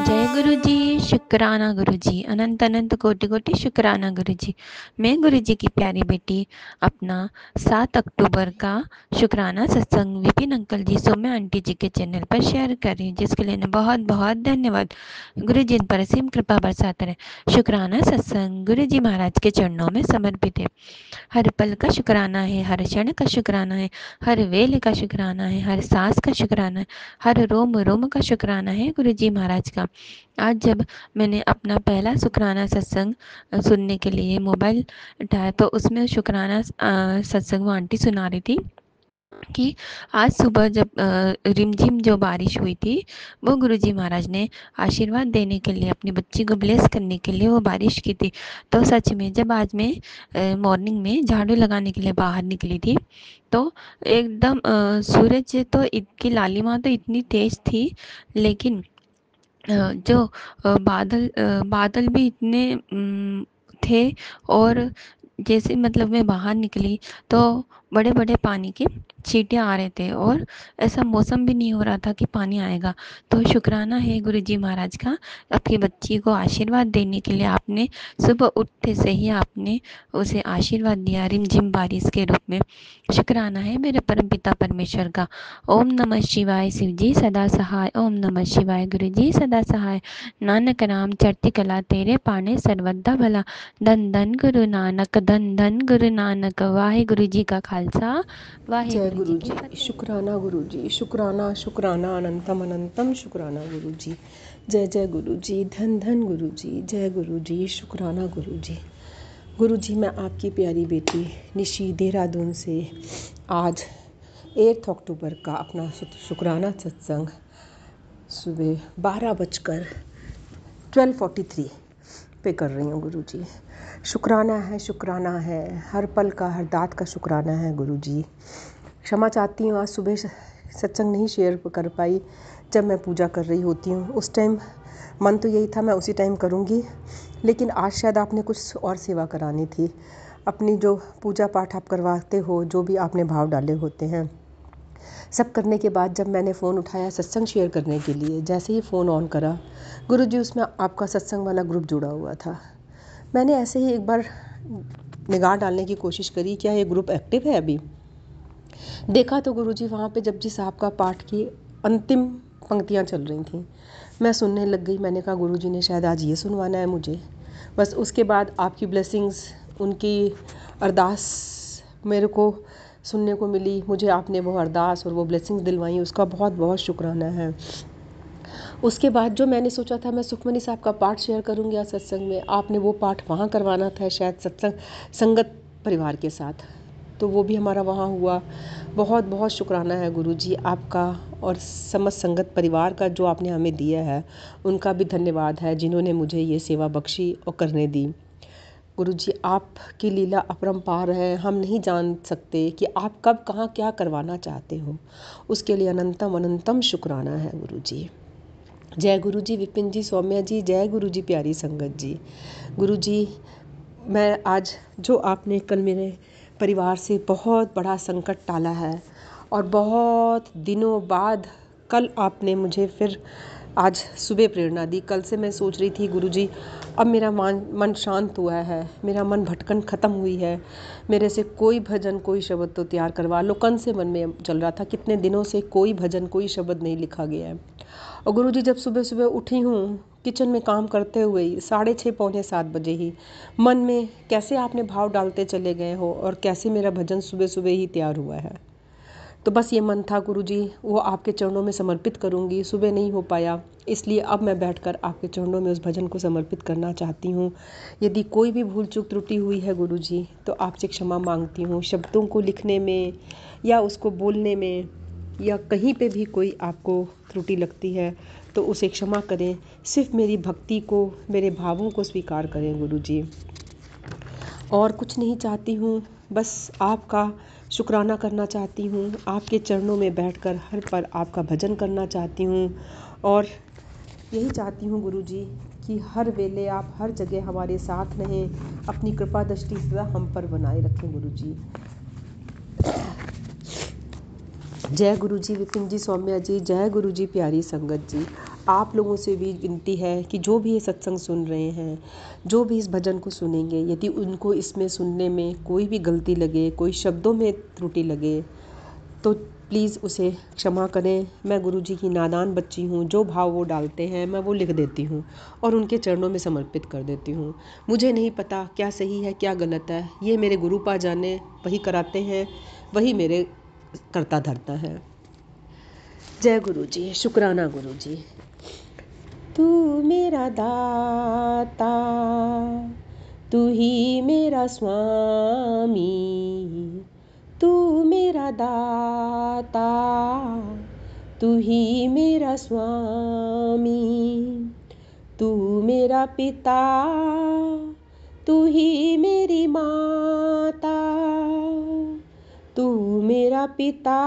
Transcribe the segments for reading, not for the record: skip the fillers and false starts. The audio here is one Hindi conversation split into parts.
जय गुरु जी, शुक्राना गुरु जी, अनंत अनंत कोटि कोटि शुक्राना गुरु जी। मैं गुरु जी की प्यारी बेटी अपना 7 अक्टूबर का शुक्राना सत्संग विपिन अंकल जी सौम्या आंटी जी के चैनल पर शेयर कर रही हूँ, जिसके लिए बहुत बहुत धन्यवाद। गुरु जी इन पर असीम कृपा बरसाते रहे। शुक्राना सत्संग गुरु जी महाराज के चरणों में समर्पित है। हर पल का शुक्राना है, हर क्षण का शुक्राना है, हर वेले का शुक्राना है, हर सांस का शुक्राना है, हर रोम रोम का शुक्राना है गुरु जी महाराज का। आज जब मैंने अपना पहला शुक्राना सत्संग सुनने के लिए मोबाइल उठाया तो उसमें शुक्राना सत्संग वो आंटी सुना रही थी कि आज सुबह जब रिमझिम जो बारिश हुई थी वो गुरुजी महाराज ने आशीर्वाद देने के लिए अपनी बच्ची को ब्लेस करने के लिए वो बारिश की थी। तो सच में जब आज मैं मॉर्निंग में झाड़ू लगाने के लिए बाहर निकली थी तो एकदम सूरज तो की लालिमा तो इतनी तेज थी, लेकिन जो बादल भी इतने थे। और जैसे मतलब मैं बाहर निकली तो बड़े बड़े पानी के छींटे आ रहे थे और ऐसा मौसम भी नहीं हो रहा था कि पानी आएगा। तो शुक्राना है गुरुजी महाराज का, आपकी बच्ची को आशीर्वाद देने के लिए आपने सुबह उठते से ही आपने उसे आशीर्वाद दिया रिमझिम बारिश के रूप में। शुक्राना है मेरे परमपिता परमेश्वर का। ओम नमः शिवाय शिव जी सदा सहाय, ओम नमः शिवाय गुरु जी सदा सहाय। नानक नाम चढ़ती कला तेरे पाने सर्वदा भला। धन धन गुरु नानक, धन धन गुरु नानक। वाहे गुरु जी का खालसा, वाहे जय गुरु जी गुरु की जी, फतेह। शुक्राना गुरु जी, शुक्राना शुक्राना अनंतम अनंतम शुक्राना गुरु जी। जय जय गुरु जी, धन धन गुरु जी, जय गुरु जी, शुक्राना गुरु जी। गुरु जी, मैं आपकी प्यारी बेटी निशी देहरादून से आज 8 अक्टूबर का अपना शुक्राना सत्संग सुबह 12:43 पे कर रही हूँ गुरु जी। शुक्राना है, हर पल का हर दात का शुक्राना है गुरु जी। क्षमा चाहती हूँ, आज सुबह सत्संग नहीं शेयर कर पाई, जब मैं पूजा कर रही होती हूँ। उस टाइम मन तो यही था मैं उसी टाइम करूँगी, लेकिन आज शायद आपने कुछ और सेवा करानी थी। अपनी जो पूजा पाठ आप करवाते हो, जो भी आपने भाव डाले होते हैं, सब करने के बाद जब मैंने फ़ोन उठाया सत्संग शेयर करने के लिए, जैसे ही फ़ोन ऑन करा गुरु जी उसमें आपका सत्संग वाला ग्रुप जुड़ा हुआ था। मैंने ऐसे ही एक बार निगाह डालने की कोशिश करी, क्या ये ग्रुप एक्टिव है अभी। देखा तो गुरुजी वहाँ पे जपजी साहब का पाठ की अंतिम पंक्तियाँ चल रही थीं। मैं सुनने लग गई। मैंने कहा गुरुजी ने शायद आज ये सुनवाना है मुझे। बस उसके बाद आपकी ब्लेसिंग्स, उनकी अरदास मेरे को सुनने को मिली। मुझे आपने वो अरदास और वो ब्लेसिंग्स दिलवाई, उसका बहुत बहुत शुक्राना है। उसके बाद जो मैंने सोचा था मैं सुखमनी साहब का पाठ शेयर करूँगी आज सत्संग में, आपने वो पाठ वहाँ करवाना था शायद सत्संग संगत परिवार के साथ, तो वो भी हमारा वहाँ हुआ। बहुत बहुत शुक्राना है गुरुजी आपका और समस्त संगत परिवार का, जो आपने हमें दिया है उनका भी धन्यवाद है, जिन्होंने मुझे ये सेवा बख्शी और करने दी। गुरुजी आपकी लीला अपरंपार है, हम नहीं जान सकते कि आप कब कहाँ क्या करवाना चाहते हो। उसके लिए अनंतम अनंतम शुक्राना है गुरुजी। जय गुरु जी विपिन जी, सौम्या जी, जय गुरु जी प्यारी संगत जी। गुरु जी, मैं आज जो आपने कल मेरे परिवार से बहुत बड़ा संकट टाला है और बहुत दिनों बाद कल आपने मुझे फिर आज सुबह प्रेरणा दी। कल से मैं सोच रही थी गुरुजी, अब मेरा मन शांत हुआ है, मेरा मन भटकन ख़त्म हुई है, मेरे से कोई भजन कोई शब्द तो तैयार करवा लो। कल से मन में चल रहा था, कितने दिनों से कोई भजन कोई शब्द नहीं लिखा गया है। और गुरुजी जब सुबह सुबह उठी हूँ किचन में काम करते हुए ही 6:30 पौने 7 बजे ही मन में कैसे आपने भाव डालते चले गए हो और कैसे मेरा भजन सुबह सुबह ही तैयार हुआ है। तो बस ये मन था गुरुजी, वो आपके चरणों में समर्पित करूँगी। सुबह नहीं हो पाया, इसलिए अब मैं बैठकर आपके चरणों में उस भजन को समर्पित करना चाहती हूँ। यदि कोई भी भूल चूक त्रुटि हुई है गुरुजी, तो आपसे क्षमा मांगती हूँ। शब्दों को लिखने में या उसको बोलने में या कहीं पे भी कोई आपको त्रुटि लगती है तो उसे क्षमा करें। सिर्फ मेरी भक्ति को, मेरे भावों को स्वीकार करें गुरुजी। और कुछ नहीं चाहती हूँ, बस आपका शुक्राना करना चाहती हूँ। आपके चरणों में बैठकर हर पल आपका भजन करना चाहती हूँ और यही चाहती हूँ गुरुजी कि हर वेले आप हर जगह हमारे साथ रहें, अपनी कृपा दृष्टि सदा हम पर बनाए रखें गुरुजी। जय गुरु जी, विपिन जी, सौम्या जी, जय गुरु जी, प्यारी संगत जी। आप लोगों से भी विनती है कि जो भी ये सत्संग सुन रहे हैं, जो भी इस भजन को सुनेंगे, यदि उनको इसमें सुनने में कोई भी गलती लगे, कोई शब्दों में त्रुटि लगे, तो प्लीज़ उसे क्षमा करें। मैं गुरु जी की नादान बच्ची हूँ, जो भाव वो डालते हैं मैं वो लिख देती हूँ और उनके चरणों में समर्पित कर देती हूँ। मुझे नहीं पता क्या सही है क्या गलत है, ये मेरे गुरु पा जाने, वही कराते हैं, वही मेरे करता धरता है। जय गुरु जी, शुक्राना गुरु जी। तू मेरा दाता, तू ही मेरा स्वामी, तू मेरा दाता, तू ही मेरा स्वामी, तू मेरा पिता, तू ही मेरी माता, तू मेरा पिता,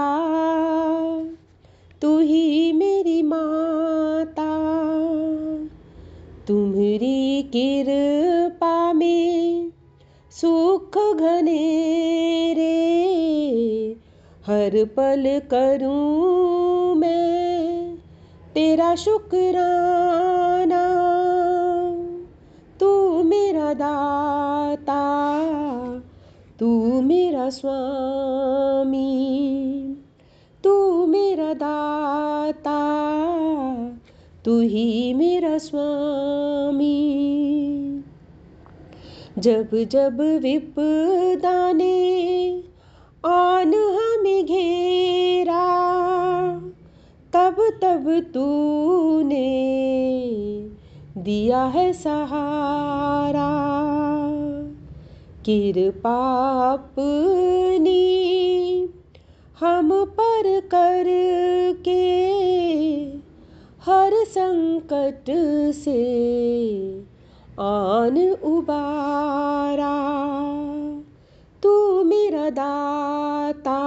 तू ही मेरी माता, तुम्हारी कृपा में सुख घनेरे, हर पल करूं मैं तेरा शुक्राना। तू मेरा दाता, तू मेरा स्वामी, तू मेरा दाता, तू ही मेरा स्वामी। जब जब विपदा ने आन हमें घेरा, तब तब तूने दिया है सहारा। कृपा अपनी हम पर करके, हर संकट से आन उबारा। तू मेरा दाता,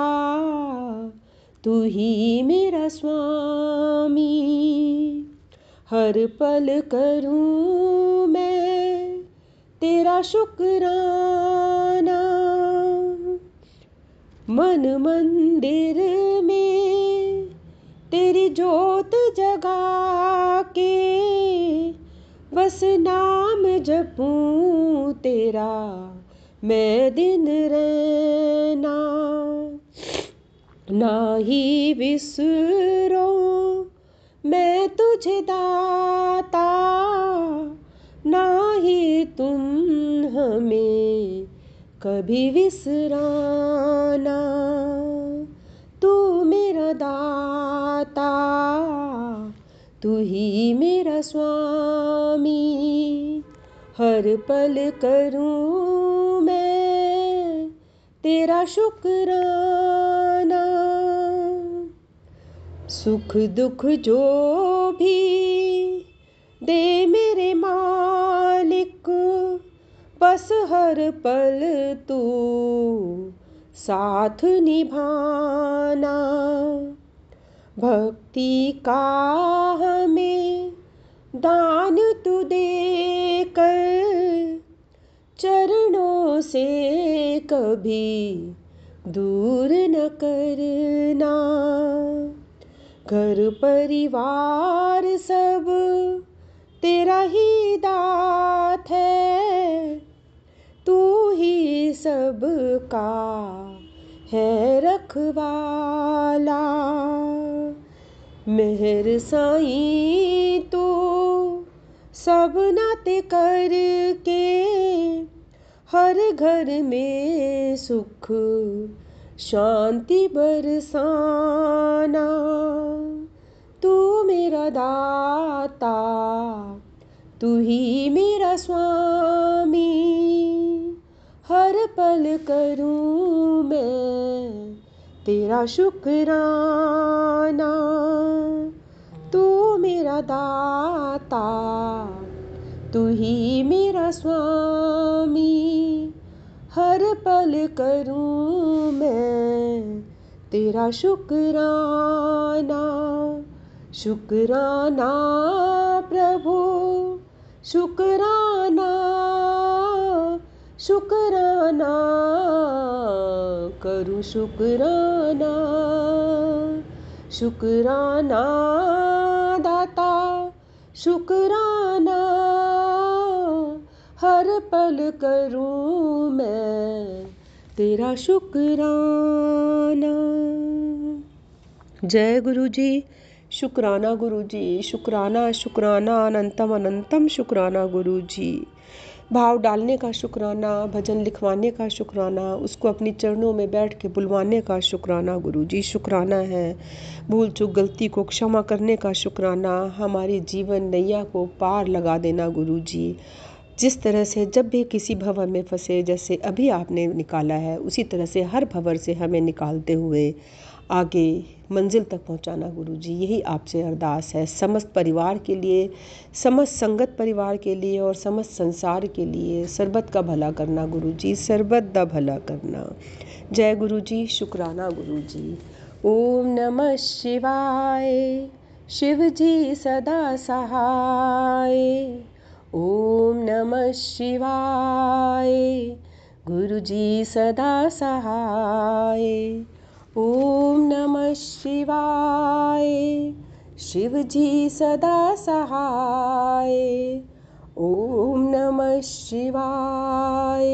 तू ही मेरा स्वामी, हर पल करूं मैं तेरा शुक्राना। मन मंदिर में तेरी जोत जगा के, बस नाम जपूं तेरा मैं दिन रहना। ना ही विसरो मैं तुझे दाता, ना ही तुम हमें कभी विसराना। तू मेरा दाता, तू ही मेरा स्वामी, हर पल करूं मैं तेरा शुक्राना। सुख दुख जो भी दे मेरे मालिक, बस हर पल तू साथ निभाना। भक्ति का हमें दान तू दे कर, चरणों से कभी दूर न करना। घर परिवार सब तेरा ही दात है, तू ही सबका है रखवाला। मेहर साईं तू सब नाते करके, हर घर में सुख शांति बरसाना। तू मेरा दाता, तू ही मेरा स्वामी, हर पल करूं मैं तेरा शुक्राना। तू मेरा दाता, तू ही मेरा स्वामी, हर पल करूं मैं तेरा शुक्राना। शुक्राना प्रभु, शुक्राना, शुक्राना करूं शुक्राना। शुक्राना दाता शुक्राना, हर पल करूं मैं तेरा शुक्राना। जय गुरु जी। शुक्राना गुरु जी, शुक्राना शुक्राना अनंतम अनंतम शुक्राना गुरु जी। भाव डालने का शुक्राना, भजन लिखवाने का शुक्राना, उसको अपनी चरणों में बैठ के बुलवाने का शुक्राना गुरु जी। शुक्राना है भूल चूक गलती को क्षमा करने का शुक्राना, हमारी जीवन नैया को पार लगा देना गुरु जी। जिस तरह से जब भी किसी भंवर में फंसे, जैसे अभी आपने निकाला है, उसी तरह से हर भंवर से हमें निकालते हुए आगे मंजिल तक पहुंचाना गुरु जी। यही आपसे अरदास है समस्त परिवार के लिए, समस्त संगत परिवार के लिए और समस्त संसार के लिए। सर्बत का भला करना गुरु जी, सर्बत दा भला करना। जय गुरु जी। शुक्राना गुरु जी। ओम नमः शिवाय, शिव जी सदा सहाय। ओम नमः शिवाय, गुरु जी सदा सहाय। ओम नमः शिवाय, शिव जी सदा सहाय। ओम नमः शिवाय,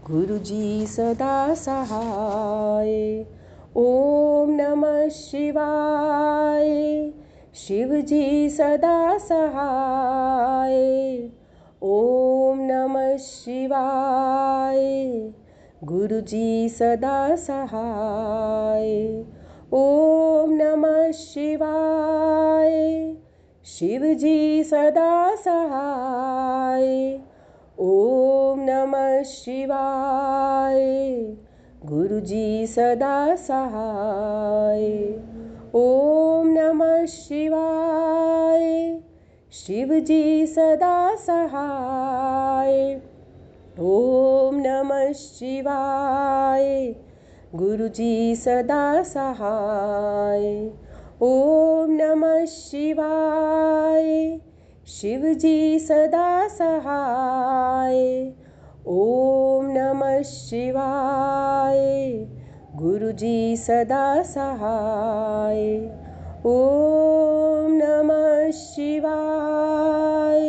गुरु जी सदा सहाय। ओम नमः शिवाय, शिव जी सदा सहाय। ओम नमः शिवाय, गुरु जी सदा सहाय। ओम नमः शिवाय, शिव जी सदा सहाय। ओम नमः शिवाय, गुरु जी सदा सहाय। ओम नमः शिवाय, शिव जी सदा सहाय। ओम नमः शिवाय, गुरु जी सदा सहाय। ओम नमः शिवाय, शिव जी सदा सहाय। ओम नमः शिवाय, गुरु जी सदा सहाय। ओम नमः शिवाय,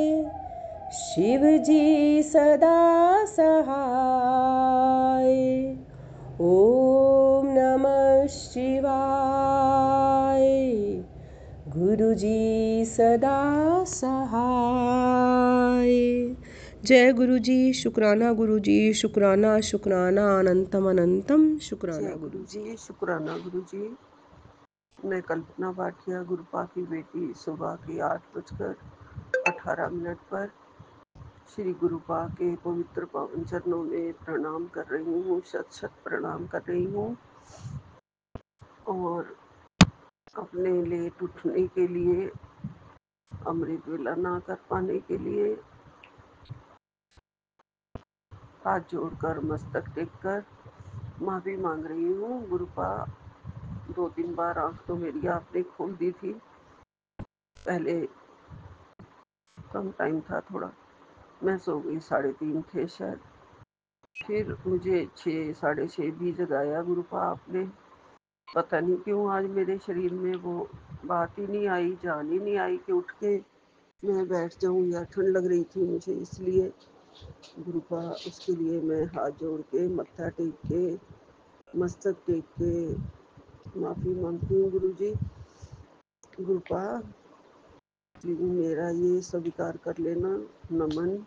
शिव जी सदा सहाय। ओम नमः शिवाय, गुरु जी सदा सहाय। जय गुरु जी। शुक्राना गुरु जी, शुक्राना शुक्राना अनंतम अनंतम शुक्राना गुरु जी। शुक्राना गुरु जी। मैं कल्पना भाटिया, गुरुपा की बेटी, सुबह के 8:18 पर श्री गुरुपा के पवित्र पावन चरणों में प्रणाम कर रही हूँ, शत शत प्रणाम कर रही हूँ। और अपने लेट उठने के लिए, अमृत वेला ना कर पाने के लिए हाथ जोड़कर मस्तक टेककर माफी मांग रही हूँ। गुरुपा 2-3 बार आंख तो मेरी आपने खोल दी थी, पहले कम टाइम था थोड़ा, मैं सो गई, 3:30 थे शायद। फिर मुझे 6, 6:30 भी जगाया गुरुपा आपने। पता नहीं क्यों आज मेरे शरीर में वो बात ही नहीं आई, जान ही नहीं आई कि उठ के मैं बैठ जाऊं, या ठंड लग रही थी मुझे, इसलिए गुरुपा उसके लिए मैं हाथ जोड़ के, मत्था टेक के, मस्तक टेक के माफ़ी मांगती हूँ गुरु जी। गुरुपा मेरा ये स्वीकार कर लेना, नमन,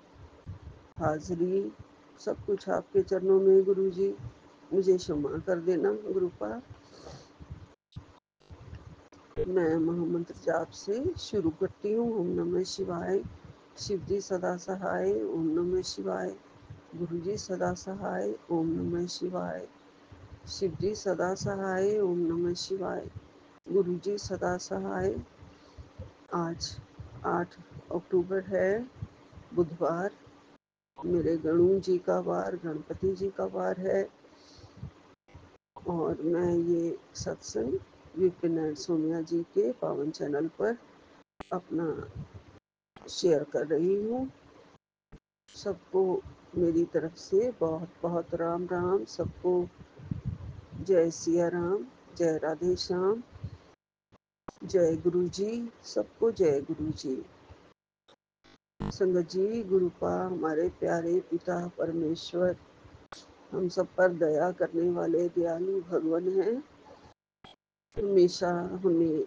हाजिरी, सब कुछ आपके चरणों में गुरु जी। मुझे क्षमा कर देना गुरुपा। मैं महामंत्र जाप से शुरू करती हूँ। ओम नमः शिवाय, शिव जी सदा सहाय। ओम नमः शिवाय, गुरु जी सदा सहाय। ओम नमः शिवाय, शिव जी सदा सहाय। ओम नमः शिवाय, गुरु जी सदा सहाय। आज 8 अक्टूबर है, बुधवार। मेरे गणु जी का वार, गणपति जी का वार है। और मैं ये सत्संग विपिन एंड सोनिया जी के पावन चैनल पर अपना शेयर कर रही हूँ। सबको मेरी तरफ से बहुत बहुत राम राम। सबको जय सिया राम, जय राधे श्याम। जय गुरु जी, सबको जय गुरु जी। संगत जी, गुरुपा हमारे प्यारे पिता परमेश्वर हम सब पर दया करने वाले दयालु भगवान हैं। हमेशा हमें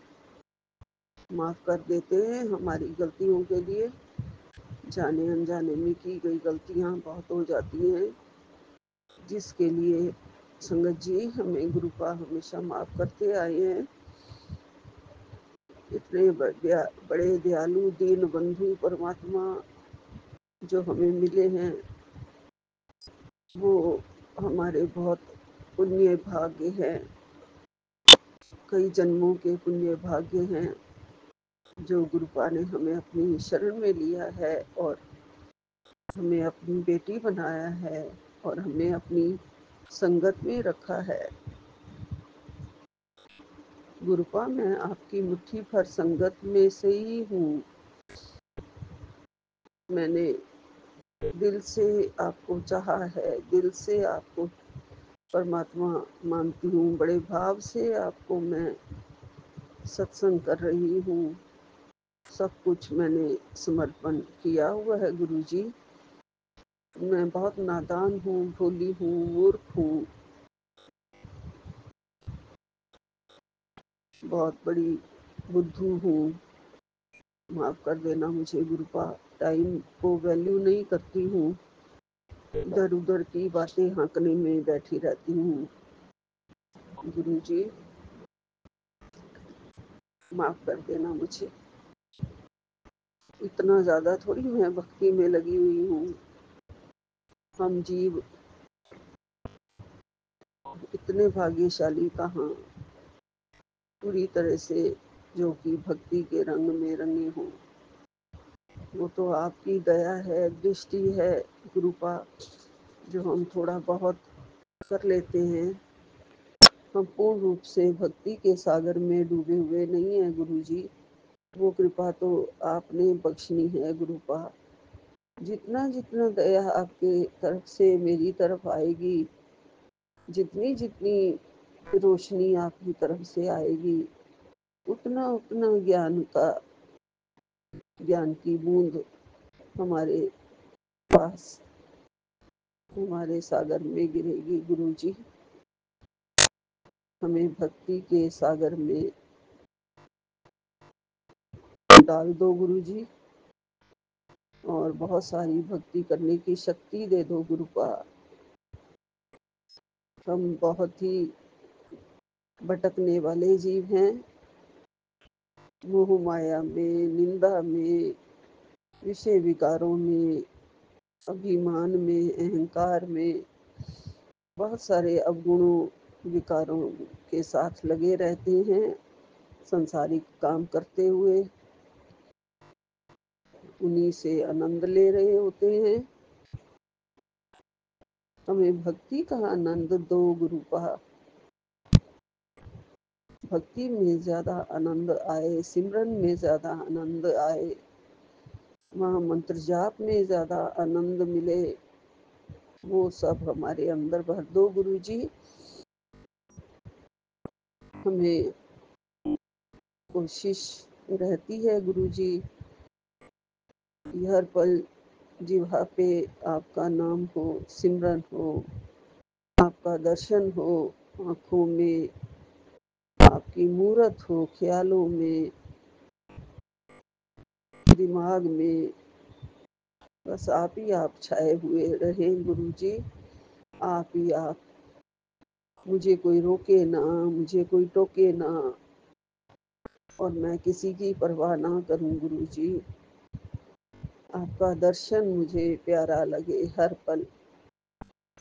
माफ कर देते हैं हमारी गलतियों के लिए। जाने अनजाने में की गई गलतियां बहुत हो जाती हैं, जिसके लिए संगत जी हमें गुरुपा हमेशा माफ करते आए हैं। इतने बड़े दयालु दीन बंधु परमात्मा जो हमें मिले हैं, वो हमारे बहुत पुण्य भाग्य हैं। कई जन्मों के पुण्य भाग्य हैं जो गुरुपा ने हमें अपनी शरण में लिया है और हमें अपनी बेटी बनाया है और हमें अपनी संगत में रखा है। गुरुपा मैं आपकी मुट्ठी भर संगत में से ही हूँ। मैंने दिल से आपको चाहा है, दिल से आपको परमात्मा मानती हूँ, बड़े भाव से आपको मैं सत्संग कर रही हूँ। सब कुछ मैंने समर्पण किया हुआ है गुरुजी। मैं बहुत नादान हूँ, भोली हूँ, मूर्ख हूँ, बहुत बड़ी बुद्धू हूँ। माफ कर देना मुझे गुरुपा। टाइम को वैल्यू नहीं करती हूँ, इधर उधर की बातें हाँकने में बैठी रहती हूँ। गुरुजी माफ कर देना मुझे। इतना ज्यादा थोड़ी मैं भक्ति में लगी हुई हूँ। हम जीव इतने भाग्यशाली कहाँ, पूरी तरह से जो कि भक्ति के रंग में रंगे हों। वो तो आपकी दया है, दृष्टि है गुरुपा, जो हम थोड़ा बहुत कर लेते हैं। हम पूर्ण रूप से भक्ति के सागर में डूबे हुए नहीं हैं गुरुजी। वो कृपा तो आपने बख्शनी है गुरुपा। जितना जितना दया आपके तरफ से मेरी तरफ आएगी, जितनी जितनी रोशनी आपकी तरफ से आएगी, उतना उतना ज्ञान की बूंद हमारे पास, हमारे सागर में गिरेगी गुरुजी। हमें भक्ति के सागर में डाल दो गुरुजी, और बहुत सारी भक्ति करने की शक्ति दे दो गुरुपा। हम बहुत ही भटकने वाले जीव हैं, मोह माया में, निंदा में, विषय विकारों में, अभिमान में, अहंकार में, बहुत सारे अवगुणों विकारों के साथ लगे रहते हैं। संसारिक काम करते हुए उन्हीं से आनंद ले रहे होते हैं। हमें भक्ति का आनंद दो गुरुपा। भक्ति में ज्यादा आनंद आए, सिमरन में ज्यादा आनंद आए, महामंत्र जाप में ज्यादा आनंद मिले, वो सब हमारे अंदर भर दो गुरुजी। हमें कोशिश रहती है गुरुजी, हर पल जिह्वा पे आपका नाम हो, सिमरन हो, आपका दर्शन हो, आँखों में आपकी मूरत हो, ख्यालों में, दिमाग में, बस आप ही आप छाए हुए रहें गुरुजी। आप ही आप, मुझे कोई रोके ना, मुझे कोई टोके ना, और मैं किसी की परवाह ना करूं गुरुजी। आपका दर्शन मुझे प्यारा लगे हर पल।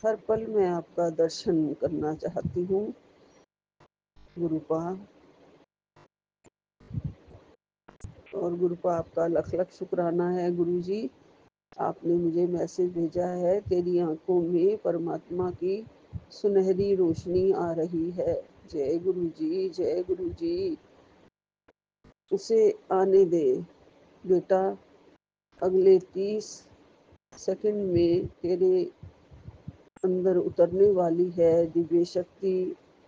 हर पल मैं आपका दर्शन करना चाहती हूँ गुरुपा। और गुरुपा आपका लख लख शुक्राना है गुरुजी। आपने मुझे मैसेज भेजा है, तेरी आंखों में परमात्मा की सुनहरी रोशनी आ रही है। जय गुरुजी, जय गुरुजी। उसे आने दे बेटा, अगले 30 सेकंड में तेरे अंदर उतरने वाली है दिव्य शक्ति।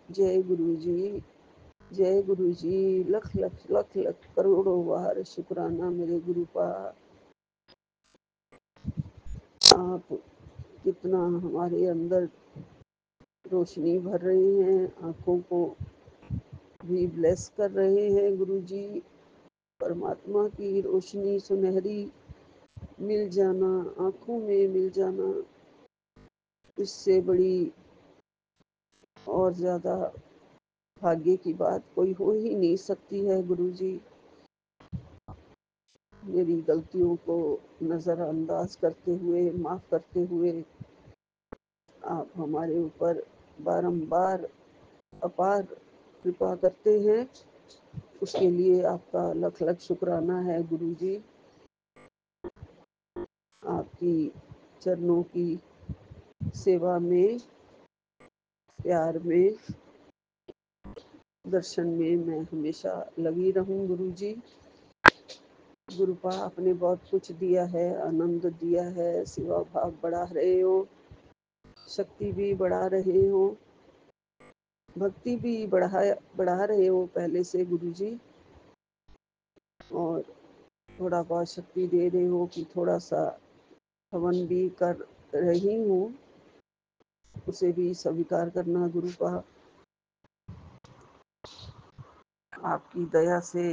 जय गुरुजी। जय गुरु जी। लख लख लख लख करोड़ों बार शुक्राना मेरे गुरु का। आप कितना हमारे अंदर रोशनी भर रहे हैं, आँखों को भी ब्लेस कर रहे हैं गुरु जी। परमात्मा की रोशनी सुनहरी मिल जाना, आँखों में मिल जाना, इससे बड़ी और ज़्यादा भाग्य की बात कोई हो ही नहीं सकती है गुरु जी। मेरी गलतियों को नज़रअंदाज करते हुए, माफ़ करते हुए आप हमारे ऊपर बारंबार अपार कृपा करते हैं। उसके लिए आपका लख लख शुक्राना है गुरु जी। आपकी चरणों की सेवा में, प्यार में, दर्शन में मैं हमेशा लगी रहूं गुरु जी। गुरुपा आपने बहुत कुछ दिया है, आनंद दिया है, सेवा भाव बढ़ा रहे हो, शक्ति भी बढ़ा रहे हो, भक्ति भी बढ़ा रहे हो पहले से गुरु जी। और थोड़ा बहुत शक्ति दे रहे हो कि थोड़ा सा हवन भी कर रही हूँ, उसे भी स्वीकार करना गुरुपा। आपकी दया से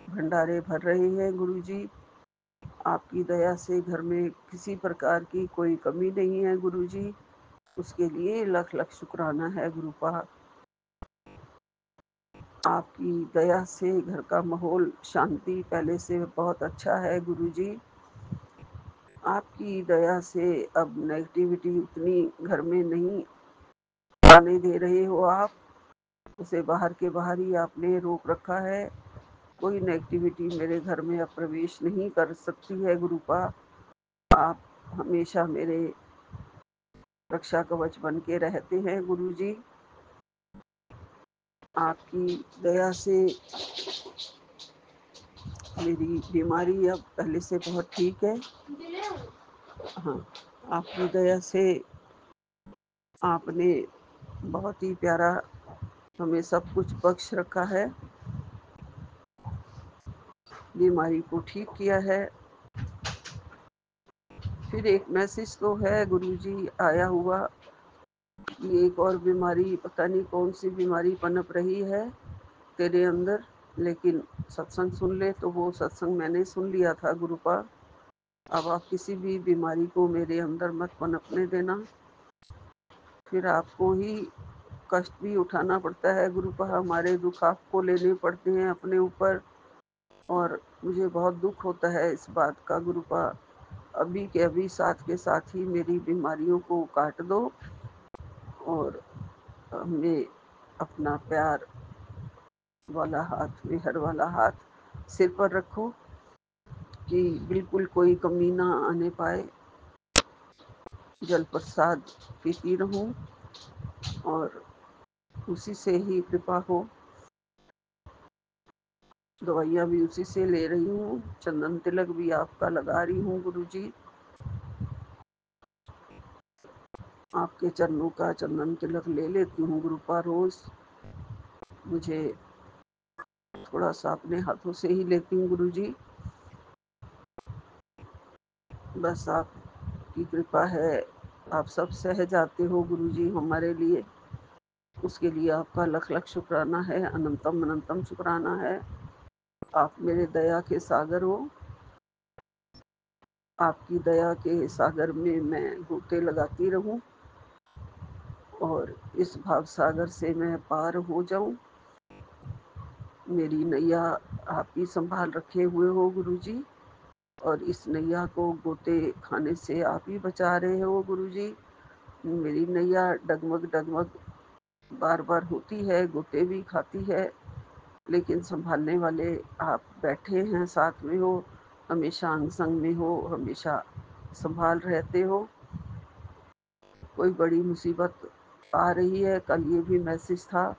भंडारे भर रहे हैं गुरु जी। आपकी दया से घर में किसी प्रकार की कोई कमी नहीं है गुरु जी। उसके लिए लख लख शुक्राना है गुरुपा। आपकी दया से घर का माहौल शांति पहले से बहुत अच्छा है गुरु जी। आपकी दया से अब नेगेटिविटी उतनी घर में नहीं आने दे रहे हो आप, उसे बाहर के बाहर ही आपने रोक रखा है। कोई नेगेटिविटी मेरे घर में अब प्रवेश नहीं कर सकती है गुरुपा। आप हमेशा मेरे रक्षा कवच बन के रहते हैं गुरु जी। आपकी दया से मेरी बीमारी अब पहले से बहुत ठीक है। हाँ, आपकी दया से आपने बहुत ही प्यारा हमें सब कुछ बख्श रखा है, बीमारी को ठीक किया है। फिर एक मैसेज तो है गुरु जी आया हुआ कि एक और बीमारी, पता नहीं कौन सी बीमारी पनप रही है तेरे अंदर, लेकिन सत्संग सुन ले। तो वो सत्संग मैंने सुन लिया था गुरुपा। अब आप किसी भी बीमारी को मेरे अंदर मत पनपने देना, फिर आपको ही कष्ट भी उठाना पड़ता है गुरुपा। हमारे दुख आपको लेने पड़ते हैं अपने ऊपर, और मुझे बहुत दुख होता है इस बात का गुरुपा। अभी के अभी साथ के साथ ही मेरी बीमारियों को काट दो और हमें अपना प्यार वाला हाथ, मेहर वाला हाथ सिर पर रखो कि बिल्कुल कोई कमी ना आने पाए। जल प्रसाद पीती रहूं और उसी से ही कृपा हो। दवाइयाँ भी उसी से ले रही हूँ, चंदन तिलक भी आपका लगा रही हूँ गुरु जी। आपके चरणों का चंदन तिलक ले लेती हूँ गुरुपा रोज। मुझे थोड़ा सा अपने हाथों से ही लेती हूँ गुरु जी। बस आपकी कृपा है, आप सब सह जाते हो गुरु जी हमारे लिए। उसके लिए आपका लख लख शुक्राना है, अनंतम अनंतम शुक्राना है। आप मेरे दया के सागर हो। आपकी दया के सागर में मैं गोते लगाती रहूं और इस भाव सागर से मैं पार हो जाऊं। मेरी नैया आप ही संभाल रखे हुए हो गुरु जी, और इस नैया को गोते खाने से आप ही बचा रहे हो गुरु जी। मेरी नैया डगमग डगमग बार बार होती है, गोते भी खाती है, लेकिन संभालने वाले आप बैठे हैं, साथ में हो, हमेशा अंग संग में हो, हमेशा संभाल रहते हो। कोई बड़ी मुसीबत आ रही है, कल ये भी मैसेज था,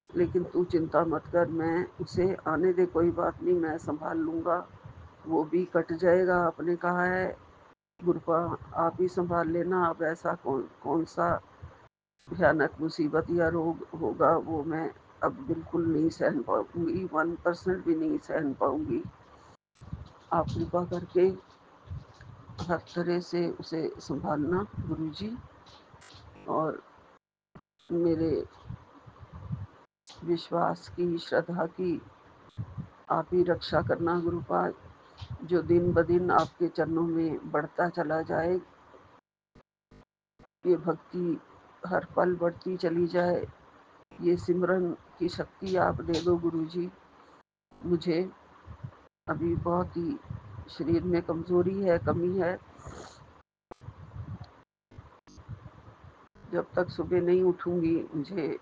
लेकिन तू चिंता मत कर, मैं उसे आने दे, कोई बात नहीं, मैं संभाल लूँगा, वो भी कट जाएगा। आपने कहा है गुरुपा आप ही संभाल लेना। अब ऐसा कौन कौन सा भयानक मुसीबत या रोग होगा वो मैं अब बिल्कुल नहीं सहन पाऊंगी, 1% भी नहीं सहन पाऊंगी। आप कृपा करके हर तरह से उसे संभालना गुरुजी, और मेरे विश्वास की, श्रद्धा की आप ही रक्षा करना गुरुपाद। जो दिन ब दिन आपके चरणों में बढ़ता चला जाए, ये भक्ति हर पल बढ़ती चली जाए, ये सिमरन की शक्ति आप दे दो गुरुजी मुझे। अभी बहुत ही शरीर में कमजोरी है, कमी है। जब तक सुबह नहीं उठूंगी, मुझे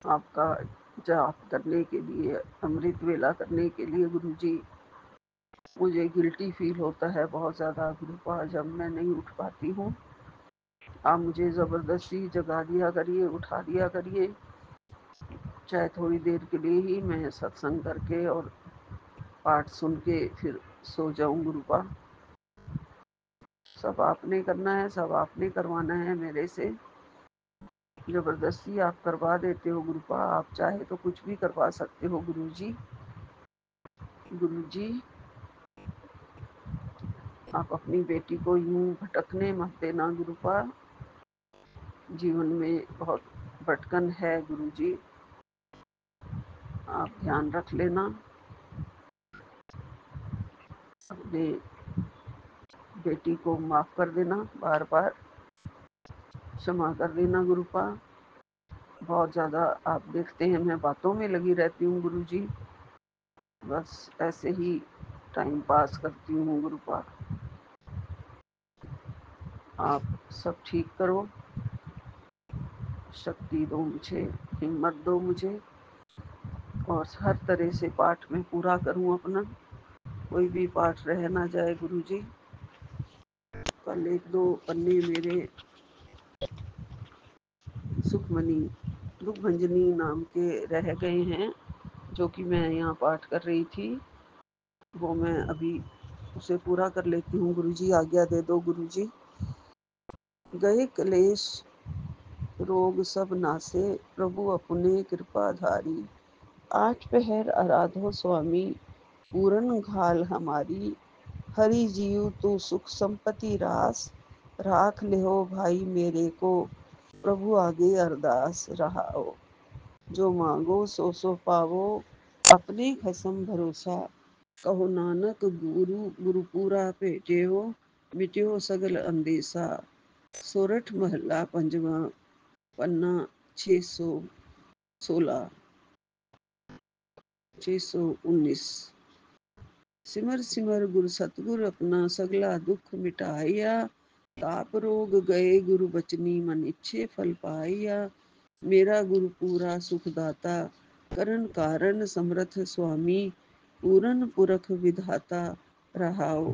आपका जाप करने के लिए, अमृत वेला करने के लिए गुरुजी, मुझे गिल्टी फील होता है बहुत ज़्यादा गुरुपा, जब मैं नहीं उठ पाती हूँ। आप मुझे ज़बरदस्ती जगा दिया करिए, उठा दिया करिए, चाहे थोड़ी देर के लिए ही मैं सत्संग करके और पाठ सुन के फिर सो जाऊं गुरुपा। सब आपने करना है, सब आपने करवाना है मेरे से। जबरदस्ती आप करवा देते हो गुरुपा, आप चाहे तो कुछ भी करवा सकते हो गुरुजी। गुरुजी, आप अपनी बेटी को यूं भटकने मत देना गुरुपा। जीवन में बहुत भटकन है गुरुजी, आप ध्यान रख लेना। अपने बेटी को माफ कर देना, बार बार क्षमा कर देना गुरुपा। बहुत ज़्यादा आप देखते हैं मैं बातों में लगी रहती हूँ गुरुजी, बस ऐसे ही टाइम पास करती हूँ गुरुपा। आप सब ठीक करो, शक्ति दो मुझे, हिम्मत दो मुझे, और हर तरह से पाठ में पूरा करूं अपना, कोई भी पाठ रह ना जाए गुरुजी। कल एक दो पन्ने मेरे सुखमनी दुखभंजनी नाम के रह गए हैं, जो कि मैं यहाँ पाठ कर रही थी, वो मैं अभी उसे पूरा कर लेती हूँ गुरुजी, आज्ञा दे दो गुरुजी। गए क्लेश रोग सब नासे, प्रभु अपने कृपाधारी। आठ पहर आराधो स्वामी, पूरन घाल हमारी। हरि जीव तू सुख संपत्ति रास, राख ले हो भाई मेरे को, प्रभु आगे अरदास रहाओ। जो मांगो सो सो पावो, अपने खसम भरोसा। कहो नानक गुरु गुरु पूरा भेटे हो, मिट्यो सगल अंदेशा। सोरठ महला पंजवा, पन्ना 616 619। सिमर सिमर गुरु सतगुर अपना, सगला दुख मिटाइया। ताप रोग गए गुरु बचनी, मन इच्छे फल पाइया। मेरा गुरु पूरा सुखदाता, करण कारण समर्थ स्वामी। पूरन पुरख विधाता रहाओ,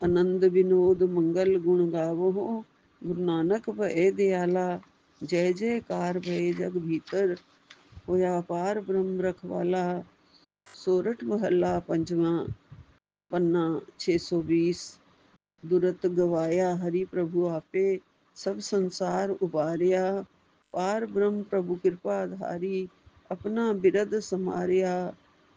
आनंद विनोद मंगल गुण गावो। गुरु नानक भय दयाला, जय जयकार भय जग भीतर। होया पार ब्रह्म रखवाला। सोरठ महला पंजवा, पन्ना 620। दुरत गवाया हरि प्रभु आपे, सब संसार उबारिया। पार ब्रह्म प्रभु कृपा धारी, अपना बिरद समारिया।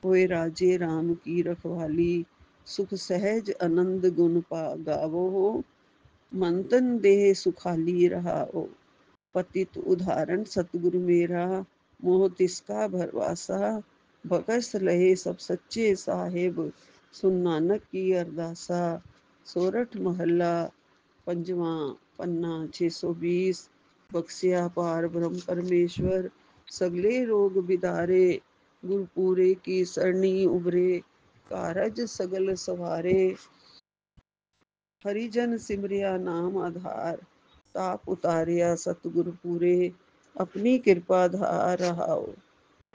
होए राजे राम की रखवाली, सुख सहज आनंद गुण पा गावो हो। मंतन देह सुखाली रहाओ, पतित उदाहरण सतगुरु मेरा। मोह तिसका भरवासा, बकस लहे सब सच्चे साहेब। सुन नानक की अरदासा। सोरठ महला पंजवा, पन्ना 620। बख्शिया पार ब्रह्म परमेश्वर, सगले रोग बिदारे। गुरपूरे की सरणी उबरे, कारज सगल सवारे। हरिजन सिमरिया नाम आधार, ताप उतारिया सतगुरु पूरे। अपनी कृपा धार रहाओ,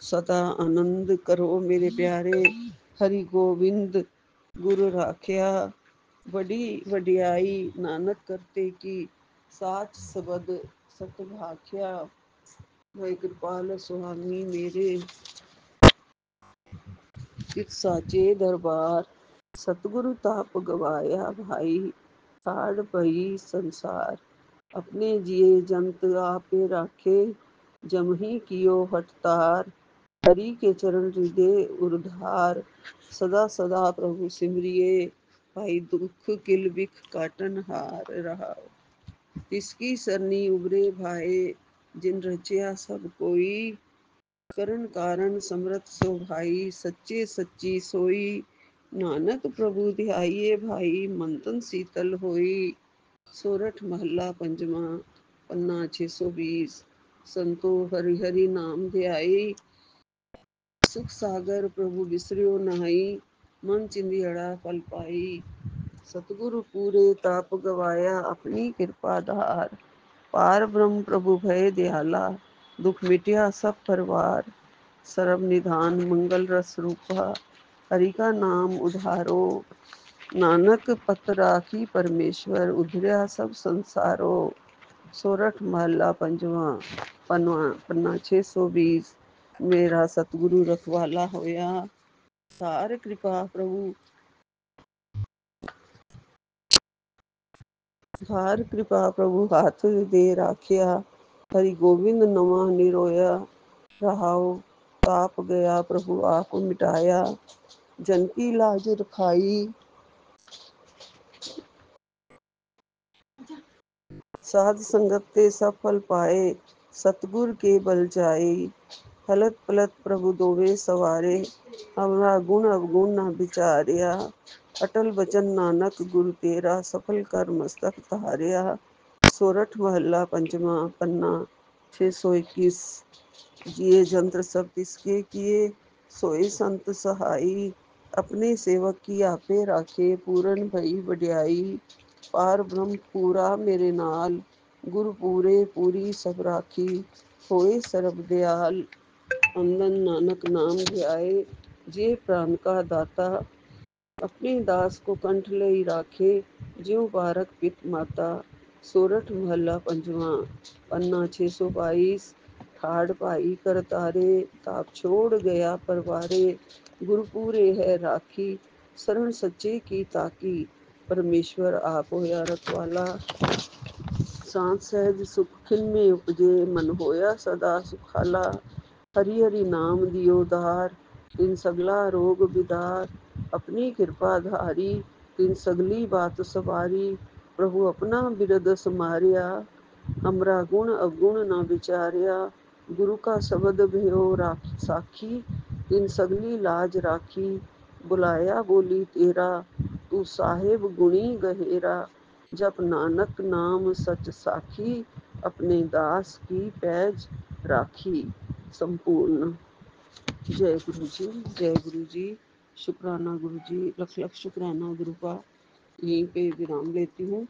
सदा आनंद करो मेरे प्यारे। हरि गोविंद गुरु राख्या, बड़ी वडियाई नानक करते की। साच सबद सत भाख्या, वह कृपाल स्वामी मेरे। एक साचे दरबार, सतगुरु ताप गवाया भाई। ठाड़ पई संसार, अपने जिए जंत आपे राखे, जमही कियो हठतार, हरि के चरण हृदय उर्धार, सदा सदा प्रभु सिमरिए, भाई दुख किल बिख काटन हार रहा। तिसकी सरनी उबरे भाए, जिन रचिया सब कोई, करण कारण समरथ सो भाई, सच्चे सच्ची सोई, नानक प्रभु ध्याइए भाई, मंतन शीतल होई। सोरठ महला पंजवा, पन्ना 620। संतो हरि हरि नाम ध्याई, सुख सागर प्रभु बिसरियो नाई, मन चिंदियड़ा फल पाई। सतगुरु पूरे ताप गवाया, अपनी कृपा धार, पार ब्रह्म प्रभु भय दयाला, दुख मिटिया सब परवार। सर्व निधान मंगल रस रूपा, हरि का नाम उधारो, नानक पत राखी परमेश्वर, उधरिया सब संसारो। सोरठ महला पंजवा, पन्ना 620। मेरा सतगुरु रखवाला होया, तार कृपा प्रभु धार कृपा प्रभु हाथ दे राखिया, हरि गोविंद नवा निरोया। रहाओ ताप गया प्रभु आप मिटाया, जन की लाज रखाई। साध संगत ते सब फल पाए, सतगुर के बल जाए। हलत पलत प्रभु दोवे सवारे, हमरा गुण अवगुण न विचारिया। अटल बचन नानक गुरु तेरा, सफल कर मस्तक धारिया। सोरठ महला पंचमा, पन्ना 621। जिए जंत्र सब तिसके किए, सोए संत सहाई। अपने सेवक की आपे राखे, पूरन भई वड्याई। पार ब्रह्म पूरा मेरे नाल, गुरु पूरे पूरी सब राखी। होए सर्ब दयाल, अंदन नानक नाम ध्याए। जे प्राण का दाता, अपने दास को कंठ लई राखे। ज्यों बारक पित माता। सोरठ महला पंजवा, पन्ना 622। ठाड़ भाई कर तारे, ताप छोड़ गया परवारे। गुरु पूरे है राखी, शरण सच्चे की ताकी। परमेश्वर आप होया रखवाला, सांत सहज सुख खिन में उपजे, मन होया सदा सुखाला। हरि हरि नाम दियो धार, तिन सगला रोग बिदार। अपनी कृपा धारी, तिन सगली बात सवारी। प्रभु अपना बिरद समारिया, हमरा गुण अवगुण न विचारिया। गुरु का शब्द भयो साखी, तिन सगली लाज राखी। बुलाया बोली तेरा, तू साहेब गुणी गहेरा। जप नानक नाम सच साखी, अपने दास की पैज राखी। संपूर्ण। जय गुरु जी, जय गुरु जी। शुक्राना गुरु जी, लख लख शुक्राना गुरु का। यहीं पे विराम लेती हूँ।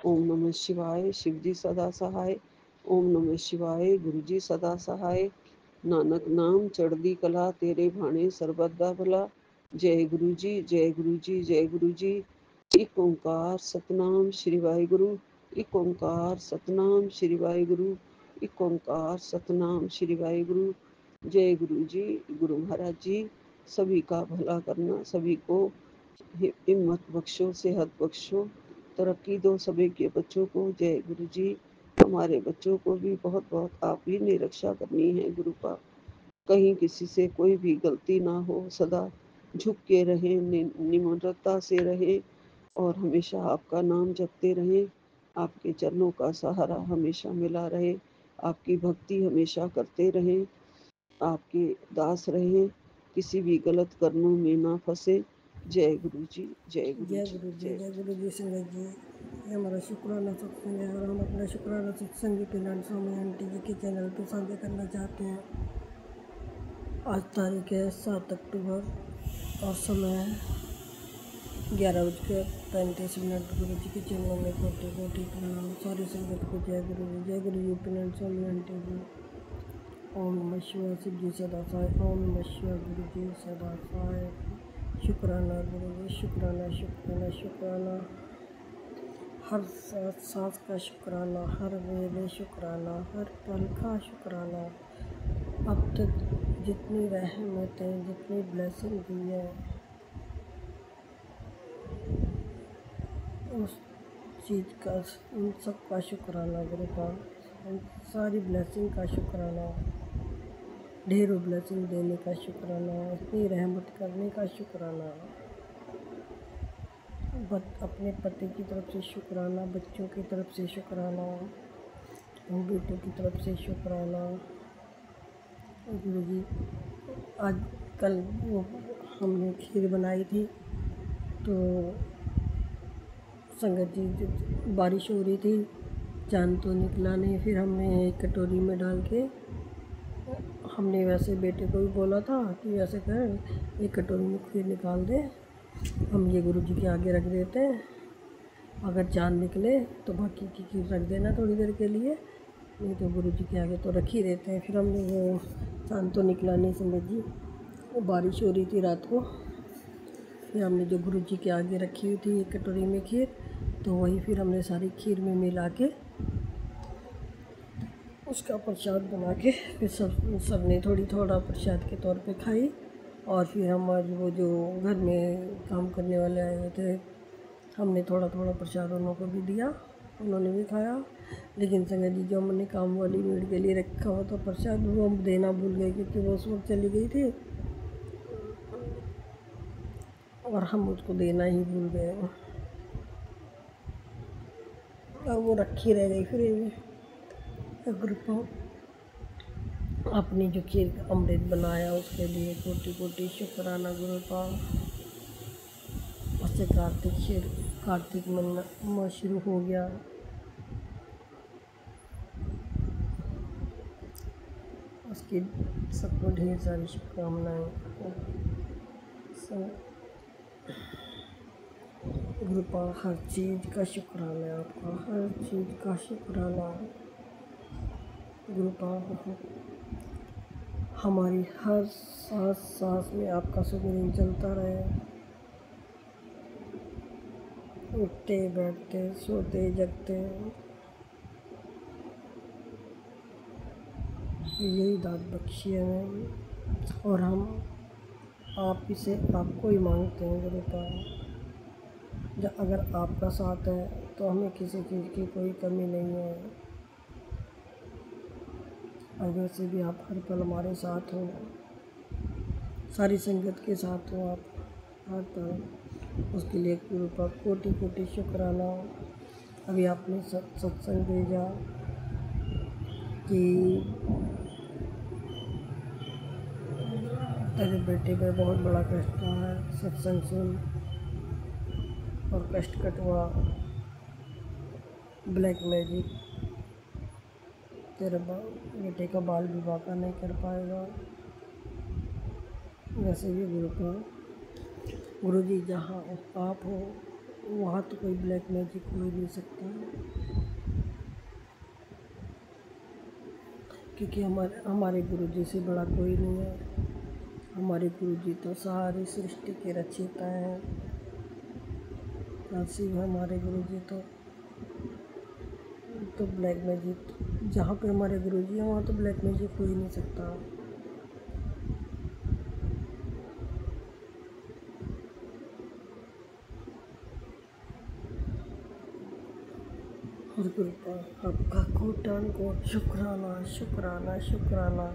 ओम नमः शिवाय, शिव जी सदा सहाय। ओम नमः शिवाय, गुरु जी सदा सहाय। नानक नाम चढ़दी कला, तेरे भाणे सर्वदा भला। जय गुरु जी, जय गुरु जी, जय गुरु जी। एक ओंकार सतनाम श्री वाहिगुरु, एक ओंकार सतनाम श्री वाहिगुरु, एक ओंकार सतनाम श्री वाहिगुरु। जय गुरु जी, गुरु महाराज जी। सभी का भला करना, सभी को हिम्मत बख्शो, सेहत बख्शो, तरक्की दो सभी के बच्चों को। जय गुरु जी। हमारे बच्चों को भी बहुत बहुत आप ही ने रक्षा करनी है गुरु का। कहीं किसी से कोई भी गलती ना हो, सदा झुक के रहें, निम्रता से रहें और हमेशा आपका नाम जपते रहें। आपके चरणों का सहारा हमेशा मिला रहे, आपकी भक्ति हमेशा करते रहें, आपके दास रहें, किसी भी गलत कर्मों में ना फंसे। जय गुरु जी, जय गुरु जय जी, गुरु जी, जय जय गुरु जी। संगत जी, ये हमारा शुक्राना सत्संग है और हम अपना शुक्राना सत्संग पिलान स्वामी आंटी जी के चैनल पे साझा करना चाहते हैं। आज तारीख है 7 अक्टूबर और समय है 11:35। गुरु जी के चरणों में कोटि कोटि प्रणाम। सारी संगत को जय गुरु जी, जय गुरु जी। पिलान स्वामी आंटी जी। ओम नमः शिवाय, शिव जी सदा सहाय। ओम नमः शिवाय, गुरु जी सदा सहाय। शुक्राना गुरु जी, शुक्राना शुक्राना शुक्राना। हर सांस का शुक्राना, हर वेले शुक्राना, हर पल का शुक्राना। अब तक जितनी रहमतें, जितनी ब्लेसिंग दी है, उस चीज़ का, उन सब का शुक्राना गुरु का, उन सारी ब्लेसिंग का शुक्राना, ढेरों ब्लेसिंग देने का शुक्राना, इतनी रहमत करने का शुक्राना, अपने पति की तरफ से शुक्राना, बच्चों की तरफ से शुक्राना, बेटों की तरफ से शुक्राना। गुरु जी आज कल वो हमने खीर बनाई थी तो संगत जी बारिश हो रही थी, चांद तो निकला नहीं, फिर हमने एक कटोरी में डाल के, हमने वैसे बेटे को भी बोला था कि वैसे कर एक कटोरी में खीर निकाल दे, हम ये गुरु जी के आगे रख देते हैं, अगर चांद निकले तो बाकी की खीर रख देना थोड़ी देर के लिए, नहीं तो गुरु जी के आगे तो रख ही देते हैं। फिर हमने वो चांद तो निकला नहीं संगत जी, वो बारिश हो रही थी रात को, फिर हमने जो गुरु जी के आगे रखी हुई थी एक कटोरी में खीर, तो वही फिर हमने सारी खीर में मिला के उसका प्रसाद बना के फिर सब ने थोड़ा प्रसाद के तौर पे खाई। और फिर हमारे वो जो घर में काम करने वाले आए हुए थे, हमने थोड़ा प्रसाद उन्हों को भी दिया, उन्होंने भी खाया। लेकिन संगत जी जो हमने काम वाली मेड के लिए रखा हुआ था प्रसाद, वो हम देना भूल गए क्योंकि वो उस वक्त चली गई थी और हम उसको देना ही भूल गए और वो रखी रह गई फ्रिज में। ग्रुप अपनी जो खीर का अमृत बनाया उसके लिए कोटि शुक्राना गुरु का। उससे कार्तिक महीना शुरू हो गया, उसकी सबको ढेर सारी शुभकामनाएं। गुरु पा हर चीज़ का शुक्राना है आपका, हर चीज़ का शुक्राना। गुरु पा हमारी हर सांस में आपका सुकून चलता रहे, उठते बैठते सोते जगते, यही दात बख्शी है हमें और हम आप इसे आपको ही मांगते हैं गुरु पा। जब अगर आपका साथ है तो हमें किसी चीज़ की कोई कमी नहीं है, और वैसे भी आप हर पल हमारे साथ हो, सारी संगत के साथ हो आप हर पल, उसके लिए गुरु का कोटि शुक्राना। अभी आपने सत्संग भेजा कि तेरे बेटे पे बहुत बड़ा कष्ट हुआ है, सत्संग सुन और कष्ट कटवा, ब्लैक मैजिक तेरे बेटे का बाल विवाह का नहीं कर पाएगा। वैसे भी गुरु जी जहाँ आप हो वहाँ तो कोई ब्लैक मैजिक हो ही नहीं सकता, क्योंकि हमारे गुरु जी से बड़ा कोई नहीं है। हमारे गुरु जी तो सारी सृष्टि के रचयिता हैं, ऐसे हमारे गुरु जी तो ब्लैक मैजिक, जहाँ पे हमारे गुरु जी हैं वहाँ तो ब्लैक मैजिक हो ही नहीं सकता। और गुरु का आपका कोटान कोट शुक्राना शुक्राना शुक्राना।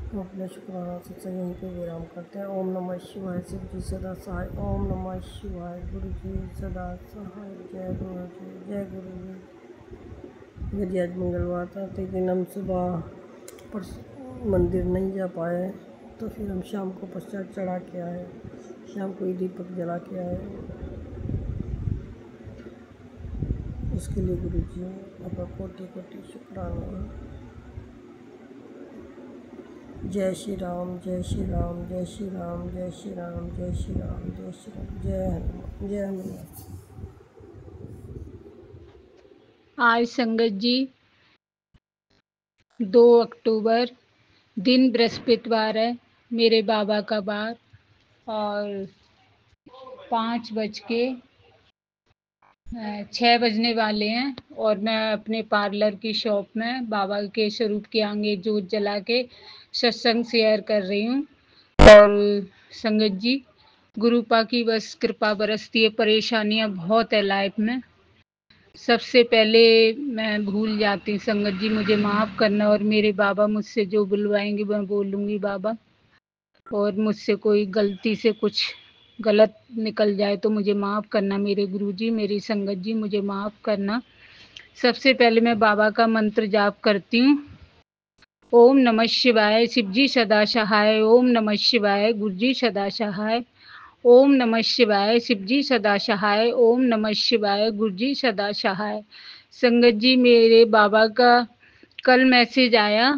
हम अपने शुक्राना से यहीं पे विराम करते हैं। ओम नमः शिवाय। शिव जी सदा सहाय। ओम नमः शिवाय। गुरु जी सदा सहाय। जय गुरु जी, जय गुरु जी। यदि आज मंगलवार था तो दिन हम सुबह पर मंदिर नहीं जा पाए, तो फिर हम शाम को प्रसाद चढ़ा के आए, शाम को ही दीपक जला के आए। उसके लिए गुरु जी आपका कोटि शुक्राना। जय श्री राम, जय श्री राम, जय श्री राम, जय श्री राम, जय श्री राम, जय श्री राम, जय हनुमान, जय हनुमान। आज संगत जी 2 अक्टूबर दिन बृहस्पतिवार है, मेरे बाबा का बार, और 5:06 बजने वाले हैं और मैं अपने पार्लर की शॉप में बाबा के स्वरूप के आगे जोत जला के सत्संग शेयर कर रही हूँ। और संगत जी गुरुपा की बस कृपा बरसती है, परेशानियाँ बहुत है लाइफ में, सबसे पहले मैं भूल जाती हूँ संगत जी, मुझे माफ़ करना। और मेरे बाबा मुझसे जो बुलवाएंगे मैं बोलूँगी बाबा। और मुझसे कोई गलती से कुछ गलत निकल जाए तो मुझे माफ़ करना मेरे गुरुजी, मेरी संगत जी, मुझे माफ़ करना। सबसे पहले मैं बाबा का मंत्र जाप करती हूँ। ओम नमः शिवाय, शिवजी सदा सहाय। ओम नमः शिवाय, गुरुजी सदा सहाय। ओम नमः शिवाय, शिवजी सदा सहाय। ओम नमः शिवाय, गुरुजी सदा सहाय। संगत जी, मेरे बाबा का कल मैसेज आया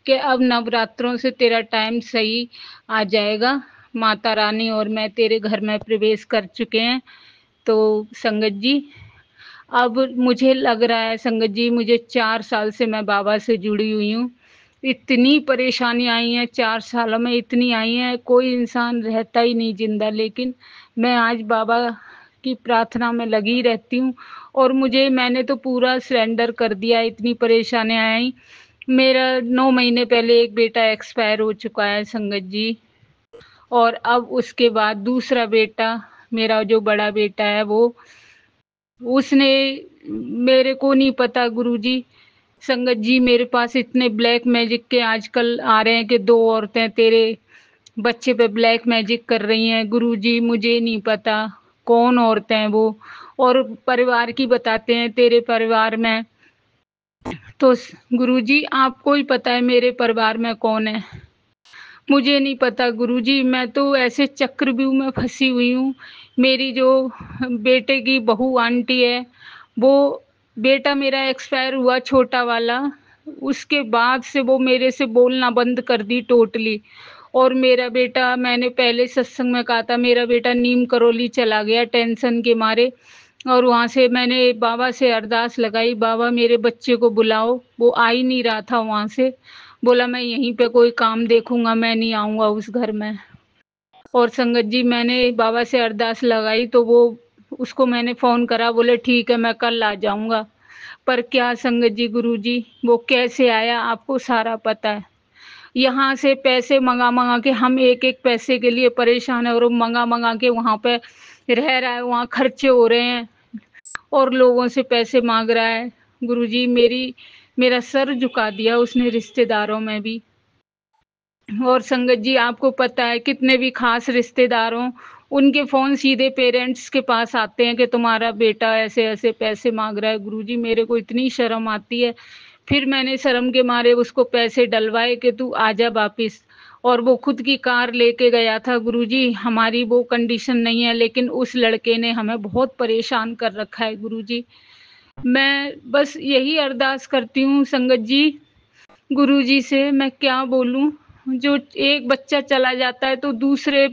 कि अब नवरात्रों से तेरा टाइम सही आ जाएगा। माता रानी और मैं तेरे घर में प्रवेश कर चुके हैं। तो संगत जी, अब मुझे लग रहा है संगत जी, मुझे 4 साल से मैं बाबा से जुड़ी हुई हूँ। इतनी परेशानी आई है 4 सालों में, इतनी आई है, कोई इंसान रहता ही नहीं जिंदा। लेकिन मैं आज बाबा की प्रार्थना में लगी रहती हूँ। और मैंने तो पूरा सरेंडर कर दिया। इतनी परेशानियां आई। मेरा 9 महीने पहले एक बेटा एक्सपायर हो चुका है संगत जी। और अब उसके बाद दूसरा बेटा, मेरा जो बड़ा बेटा है, वो उसने, मेरे को नहीं पता गुरुजी, संगत जी, मेरे पास इतने ब्लैक मैजिक के आजकल आ रहे हैं कि 2 औरतें तेरे बच्चे पे ब्लैक मैजिक कर रही हैं। गुरुजी, मुझे नहीं पता कौन औरतें हैं वो। और परिवार की बताते हैं तेरे परिवार में। तो गुरुजी, आपको ही पता है मेरे परिवार में कौन है। मुझे नहीं पता गुरुजी, मैं तो ऐसे चक्रव्यूह में फंसी हुई हूँ। मेरी जो बेटे की बहू आंटी है, वो बेटा मेरा एक्सपायर हुआ छोटा वाला, उसके बाद से वो मेरे से बोलना बंद कर दी टोटली। और मेरा बेटा, मैंने पहले सत्संग में कहा था, मेरा बेटा नीम करौली चला गया टेंशन के मारे। और वहाँ से मैंने बाबा से अरदास लगाई, बाबा मेरे बच्चे को बुलाओ। वो आ ही नहीं रहा था वहाँ से। बोला मैं यहीं पे कोई काम देखूंगा, मैं नहीं आऊंगा उस घर में। और संगत जी, मैंने बाबा से अरदास लगाई तो वो, उसको मैंने फोन करा, बोले ठीक है मैं कल आ जाऊंगा। पर क्या संगत जी, गुरुजी, वो कैसे आया आपको सारा पता है। यहाँ से पैसे मंगा मंगा के, हम एक एक पैसे के लिए परेशान है। और वो मंगा मंगा के वहाँ पे रह रहा है, वहाँ खर्चे हो रहे हैं और लोगों से पैसे मांग रहा है। गुरुजी, मेरा सर झुका दिया उसने रिश्तेदारों में भी। और संगत जी, आपको पता है कितने भी खास रिश्तेदार हों, उनके फोन सीधे पेरेंट्स के पास आते हैं कि तुम्हारा बेटा ऐसे ऐसे पैसे मांग रहा है। गुरुजी, मेरे को इतनी शर्म आती है। फिर मैंने शर्म के मारे उसको पैसे डलवाए कि तू आजा वापिस। और वो खुद की कार लेके गया था। गुरुजी, हमारी वो कंडीशन नहीं है, लेकिन उस लड़के ने हमें बहुत परेशान कर रखा है। गुरुजी, मैं बस यही अरदास करती हूँ संगत जी, गुरुजी से मैं क्या बोलूं। जो एक बच्चा चला जाता है तो दूसरे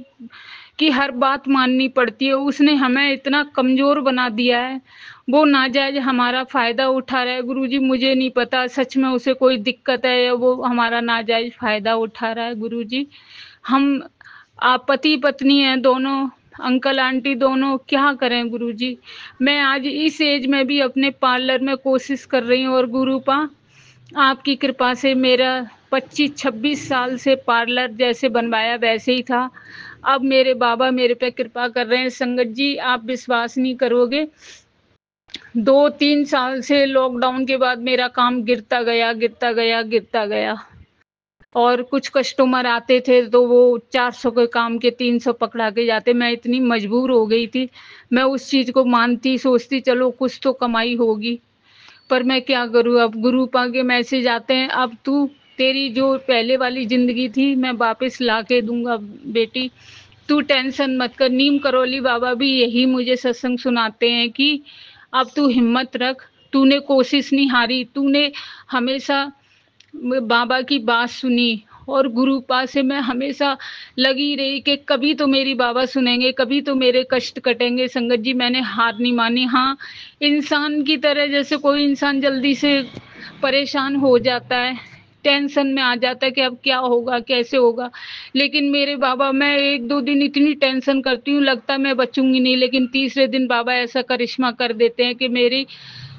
की हर बात माननी पड़ती है। उसने हमें इतना कमजोर बना दिया है। वो नाजायज हमारा फायदा उठा रहा है। गुरुजी, मुझे नहीं पता सच में उसे कोई दिक्कत है या वो हमारा नाजायज फायदा उठा रहा है। गुरुजी, हम आप पति पत्नी हैं दोनों, अंकल आंटी दोनों, क्या करें गुरुजी। मैं आज इस एज में भी अपने पार्लर में कोशिश कर रही हूँ। और गुरुपा, आपकी कृपा से मेरा 25-26 साल से पार्लर जैसे बनवाया वैसे ही था। अब मेरे बाबा मेरे पे कृपा कर रहे हैं। संगत जी, आप विश्वास नहीं करोगे, 2-3 साल से लॉकडाउन के बाद मेरा काम गिरता गया, गिरता गया, गिरता गया। और कुछ कस्टमर आते थे तो वो 400 के काम के 300 पकड़ा के जाते। मैं इतनी मजबूर हो गई थी, मैं उस चीज को मानती, सोचती चलो कुछ तो कमाई होगी। पर मैं क्या करूँ, अब गुरुपा के मैसेज आते हैं, अब तू, तेरी जो पहले वाली जिंदगी थी मैं वापस ला के दूंगा बेटी, तू टेंशन मत कर। नीम करौली बाबा भी यही मुझे सत्संग सुनाते हैं कि अब तू हिम्मत रख, तूने कोशिश नहीं हारी, तूने हमेशा बाबा की बात सुनी। और गुरुपा से मैं हमेशा लगी रही कि कभी तो मेरी बाबा सुनेंगे, कभी तो मेरे कष्ट कटेंगे। संगत जी, मैंने हार नहीं मानी। हाँ, इंसान की तरह जैसे कोई इंसान जल्दी से परेशान हो जाता है, टेंशन में आ जाता है कि अब क्या होगा, कैसे होगा। लेकिन मेरे बाबा, मैं 1-2 दिन इतनी टेंशन करती हूँ, लगता है मैं बचूंगी नहीं, लेकिन तीसरे दिन बाबा ऐसा करिश्मा कर देते हैं कि मेरी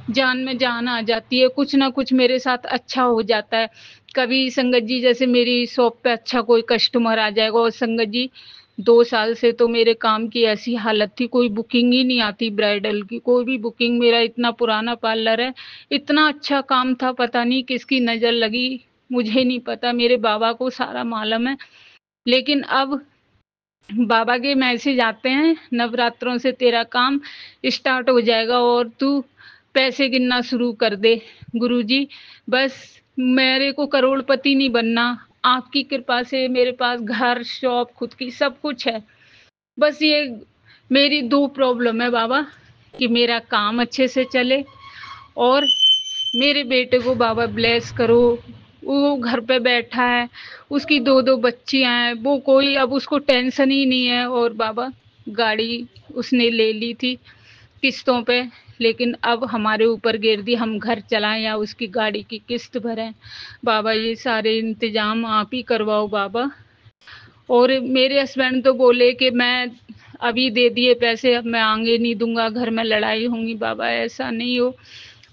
जान में जान आ जाती है। कुछ ना कुछ मेरे साथ अच्छा हो जाता है। कभी संगत जी, जैसे मेरी शॉप पे अच्छा कोई कस्टमर आ जाएगा, और संगत जी 2 साल से तो मेरे काम की ऐसी हालत थी, कोई बुकिंग ही नहीं आती ब्राइडल की, कोई भी बुकिंग। मेरा इतना पुराना पार्लर है, इतना अच्छा काम था, पता नहीं किसकी नज़र लगी, मुझे नहीं पता, मेरे बाबा को सारा मालूम है। लेकिन अब बाबा के मैसेज आते हैं, नवरात्रों से तेरा काम स्टार्ट हो जाएगा और तू पैसे गिनना शुरू कर दे। गुरुजी, बस मेरे को करोड़पति नहीं बनना, आपकी कृपा से मेरे पास घर, शॉप खुद की सब कुछ है। बस ये मेरी 2 प्रॉब्लम है बाबा, कि मेरा काम अच्छे से चले और मेरे बेटे को बाबा ब्लेस करो। वो घर पे बैठा है, उसकी 2-2 बच्चियां हैं, वो कोई अब उसको टेंशन ही नहीं है। और बाबा गाड़ी उसने ले ली थी किस्तों पे, लेकिन अब हमारे ऊपर गिर दी, हम घर चलाएं या उसकी गाड़ी की किस्त भरें। बाबा ये सारे इंतजाम आप ही करवाओ बाबा। और मेरे हस्बैंड तो बोले कि मैं अभी दे दिए पैसे, अब मैं आगे नहीं दूंगा, घर में लड़ाई होंगी। बाबा ऐसा नहीं हो,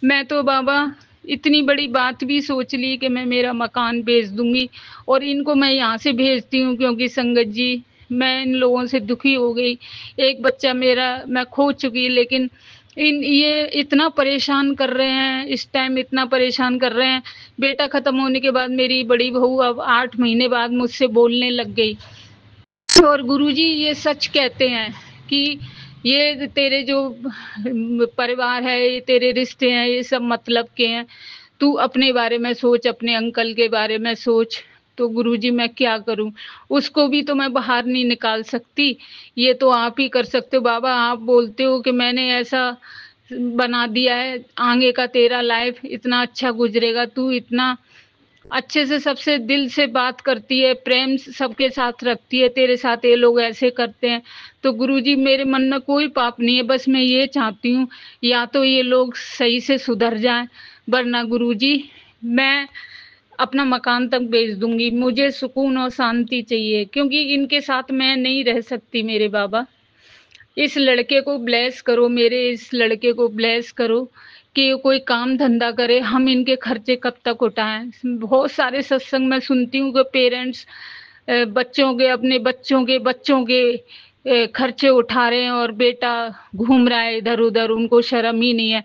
मैं तो बाबा इतनी बड़ी बात भी सोच ली कि मैं मेरा मकान बेच दूंगी और इनको मैं यहाँ से भेजती हूँ, क्योंकि संगत जी मैं इन लोगों से दुखी हो गई। एक बच्चा मेरा मैं खो चुकी, लेकिन ये इतना परेशान कर रहे हैं, इस टाइम इतना परेशान कर रहे हैं। बेटा खत्म होने के बाद मेरी बड़ी बहू अब 8 महीने बाद मुझसे बोलने लग गई। और गुरुजी ये सच कहते हैं कि ये तेरे जो परिवार है, ये तेरे रिश्ते हैं, ये सब मतलब के हैं, तू अपने बारे में सोच, अपने अंकल के बारे में सोच। तो गुरुजी मैं क्या करूं, उसको भी तो मैं बाहर नहीं निकाल सकती, ये तो आप ही कर सकते हो बाबा। आप बोलते हो कि मैंने ऐसा बना दिया है, आगे का तेरा लाइफ इतना अच्छा गुजरेगा, तू इतना अच्छे से सबसे दिल से बात करती है, प्रेम सबके साथ रखती है, तेरे साथ ये लोग ऐसे करते हैं। तो गुरुजी मेरे मन में कोई पाप नहीं है, बस मैं ये चाहती हूँ या तो ये लोग सही से सुधर जाएं, वरना गुरुजी मैं अपना मकान तक बेच दूंगी। मुझे सुकून और शांति चाहिए, क्योंकि इनके साथ मैं नहीं रह सकती। मेरे बाबा इस लड़के को ब्लेस करो, मेरे इस लड़के को ब्लेस करो कि ये कोई काम धंधा करे, हम इनके खर्चे कब तक उठाएं। बहुत सारे सत्संग में सुनती हूँ कि पेरेंट्स बच्चों के, अपने बच्चों के खर्चे उठा रहे हैं और बेटा घूम रहा है इधर उधर, उनको शर्म ही नहीं है।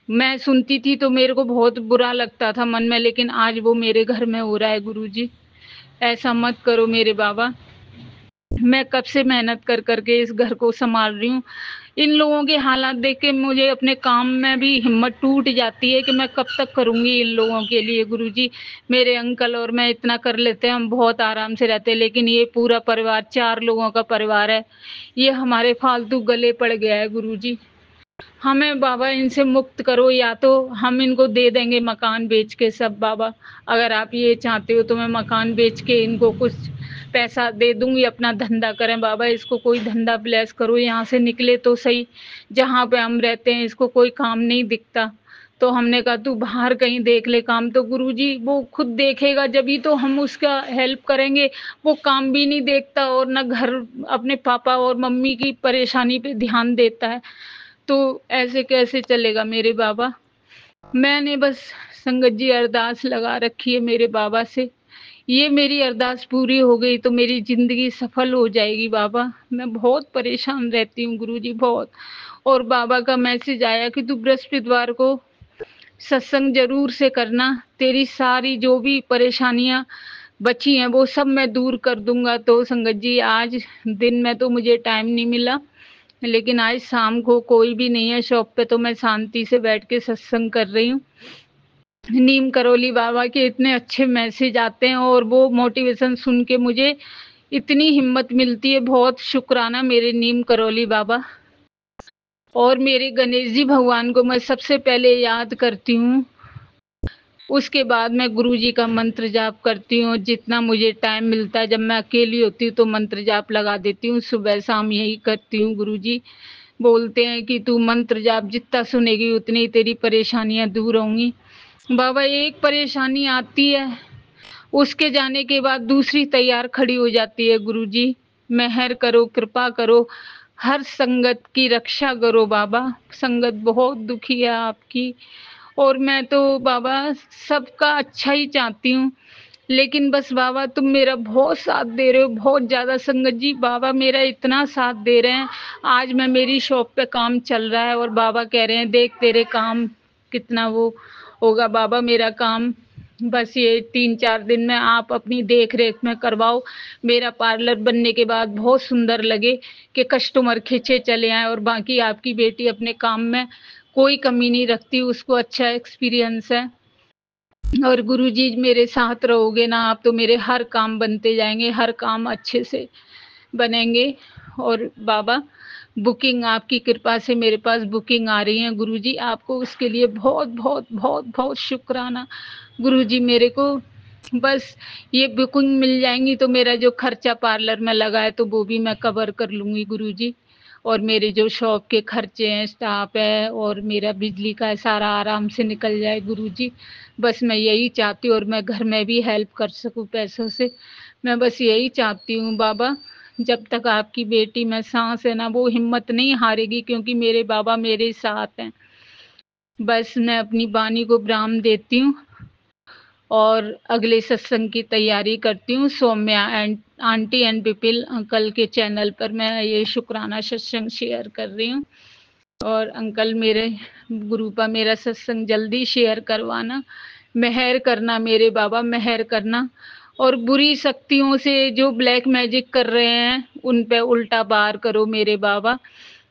मैं सुनती थी तो मेरे को बहुत बुरा लगता था मन में, लेकिन आज वो मेरे घर में हो रहा है। गुरुजी ऐसा मत करो मेरे बाबा, मैं कब से मेहनत कर करके इस घर को संभाल रही हूँ। इन लोगों के हालात देख के मुझे अपने काम में भी हिम्मत टूट जाती है कि मैं कब तक करूँगी इन लोगों के लिए। गुरुजी मेरे अंकल और मैं इतना कर लेते हैं, हम बहुत आराम से रहते हैं, लेकिन ये पूरा परिवार 4 लोगों का परिवार है, ये हमारे फालतू गले पड़ गया है। गुरुजी हमें बाबा इनसे मुक्त करो, या तो हम इनको दे देंगे मकान बेच के सब। बाबा अगर आप ये चाहते हो तो मैं मकान बेच के इनको कुछ पैसा दे दूंगी, अपना धंधा करें। बाबा इसको कोई धंधा ब्लेस करो, यहाँ से निकले तो सही। जहाँ पे हम रहते हैं इसको कोई काम नहीं दिखता, तो हमने कहा तू बाहर कहीं देख ले काम। तो गुरुजी वो खुद देखेगा जब ही तो हम उसका हेल्प करेंगे। वो काम भी नहीं देखता और न घर अपने पापा और मम्मी की परेशानी पे ध्यान देता है, तो ऐसे कैसे चलेगा मेरे बाबा। मैंने बस संगत जी अरदास लगा रखी है मेरे बाबा से, ये मेरी अरदास पूरी हो गई तो मेरी जिंदगी सफल हो जाएगी। बाबा मैं बहुत परेशान रहती हूँ गुरुजी, बहुत। और बाबा का मैसेज आया कि तू बृहस्पतिवार को सत्संग जरूर से करना, तेरी सारी जो भी परेशानियां बची हैं वो सब मैं दूर कर दूंगा। तो संगत जी आज दिन में तो मुझे टाइम नहीं मिला, लेकिन आज शाम को कोई भी नहीं है शॉप पे, तो मैं शांति से बैठ के सत्संग कर रही हूँ। नीम करोली बाबा के इतने अच्छे मैसेज आते हैं और वो मोटिवेशन सुन के मुझे इतनी हिम्मत मिलती है। बहुत शुक्राना मेरे नीम करोली बाबा। और मेरे गणेश जी भगवान को मैं सबसे पहले याद करती हूँ, उसके बाद मैं गुरुजी का मंत्र जाप करती हूँ। जितना मुझे टाइम मिलता है, जब मैं अकेली होती हूँ तो मंत्र जाप लगा देती हूँ, सुबह शाम यही करती हूँ। गुरुजी बोलते हैं कि तू मंत्र जाप जितना सुनेगी उतनी तेरी परेशानियां दूर होंगी। बाबा एक परेशानी आती है, उसके जाने के बाद दूसरी तैयार खड़ी हो जाती है। गुरुजी मेहर करो, कृपा करो, हर संगत की रक्षा करो बाबा। संगत बहुत दुखी है आपकी, और मैं तो बाबा सबका अच्छा ही चाहती हूँ। लेकिन बस बाबा तुम मेरा बहुत साथ दे रहे हो, बहुत ज़्यादा। संगत जी बाबा मेरा इतना साथ दे रहे हैं। आज मैं मेरी शॉप पे काम चल रहा है और बाबा कह रहे हैं देख तेरे काम कितना वो होगा बाबा। मेरा काम बस ये 3-4 दिन में आप अपनी देख रेख में करवाओ, मेरा पार्लर बनने के बाद बहुत सुंदर लगे कि कस्टमर खींचे चले आए। और बाकी आपकी बेटी अपने काम में कोई कमी नहीं रखती, उसको अच्छा एक्सपीरियंस है। और गुरुजी मेरे साथ रहोगे ना आप तो मेरे हर काम बनते जाएंगे, हर काम अच्छे से बनेंगे। और बाबा बुकिंग आपकी कृपा से मेरे पास बुकिंग आ रही है गुरुजी, आपको उसके लिए बहुत बहुत बहुत बहुत शुक्राना गुरुजी। मेरे को बस ये बुकिंग मिल जाएंगी तो मेरा जो खर्चा पार्लर में लगा है तो वो भी मैं कवर कर लूँगी गुरुजी। और मेरे जो शॉप के खर्चे हैं, स्टाफ है और मेरा बिजली का सारा आराम से निकल जाए गुरुजी। बस मैं यही चाहती हूँ और मैं घर में भी हेल्प कर सकूँ पैसों से, मैं बस यही चाहती हूँ बाबा। जब तक आपकी बेटी में सांस है ना वो हिम्मत नहीं हारेगी, क्योंकि मेरे बाबा मेरे साथ हैं। बस मैं अपनी वाणी को विराम देती हूँ और अगले सत्संग की तैयारी करती हूँ। Saumya and aunty and Bipil uncle के चैनल पर मैं ये शुक्राना सत्संग शेयर कर रही हूँ। और अंकल मेरे गुरुपा मेरा सत्संग जल्दी शेयर करवाना, मेहर करना मेरे बाबा, मेहर करना। और बुरी शक्तियों से जो ब्लैक मैजिक कर रहे हैं उन पे उल्टा बार करो मेरे बाबा।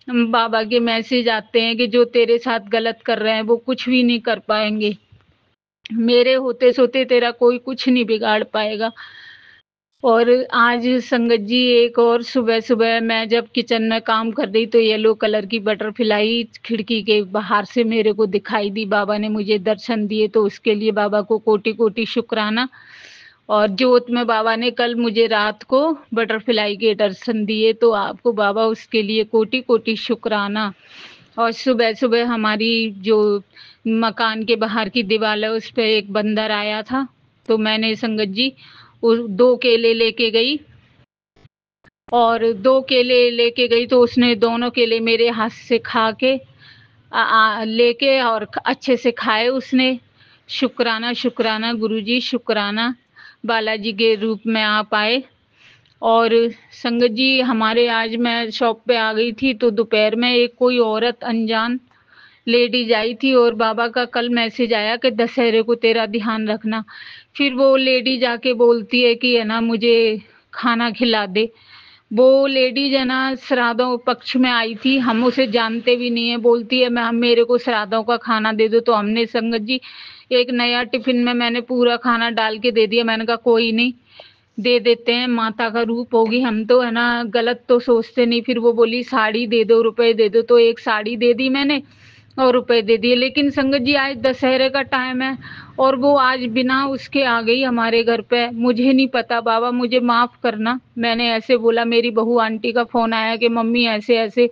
बाबा के मैसेज आते हैं कि जो तेरे साथ गलत कर रहे हैं वो कुछ भी नहीं कर पाएंगे, मेरे होते सोते तेरा कोई कुछ नहीं बिगाड़ पाएगा। और आज संगत जी एक और सुबह सुबह मैं जब किचन में काम कर रही तो येलो कलर की बटरफ्लाई खिड़की के बाहर से मेरे को दिखाई दी, बाबा ने मुझे दर्शन दिए तो उसके लिए बाबा को कोटि कोटि शुक्राना। और जोत में बाबा ने कल मुझे रात को बटरफ्लाई के दर्शन दिए तो आपको बाबा उसके लिए कोटि कोटि शुक्राना। और सुबह सुबह हमारी जो मकान के बाहर की दीवार है उस पे एक बंदर आया था तो मैंने संगत जी 2 केले लेके गई और 2 केले लेके गई तो उसने दोनों केले मेरे हाथ से खा के लेके और अच्छे से खाए उसने। शुक्राना शुक्राना गुरुजी, शुक्राना बालाजी के रूप में आप आए। और संगत जी हमारे आज मैं शॉप पे आ गई थी तो दोपहर में एक कोई औरत अनजान लेडीज आई थी और बाबा का कल मैसेज आया कि दशहरे को तेरा ध्यान रखना। फिर वो लेडी जाके बोलती है कि है ना मुझे खाना खिला दे। वो लेडीज है ना श्राद्धों पक्ष में आई थी, हम उसे जानते भी नहीं है, बोलती है मैं मेरे को श्राद्धों का खाना दे दो। तो हमने संगत जी एक नया टिफिन में मैंने पूरा खाना डाल के दे दिया, मैंने कहा कोई नहीं दे देते हैं, माता का रूप होगी, हम तो है ना गलत तो सोचते नहीं। फिर वो बोली साड़ी दे दो, रुपए दे दो, तो एक साड़ी दे दी मैंने और रुपए दे दिए। लेकिन संगत जी आज दशहरे का टाइम है और वो आज बिना उसके आ गई हमारे घर पे, मुझे नहीं पता बाबा मुझे माफ करना। मैंने ऐसे बोला, मेरी बहू आंटी का फोन आया कि मम्मी ऐसे ऐसे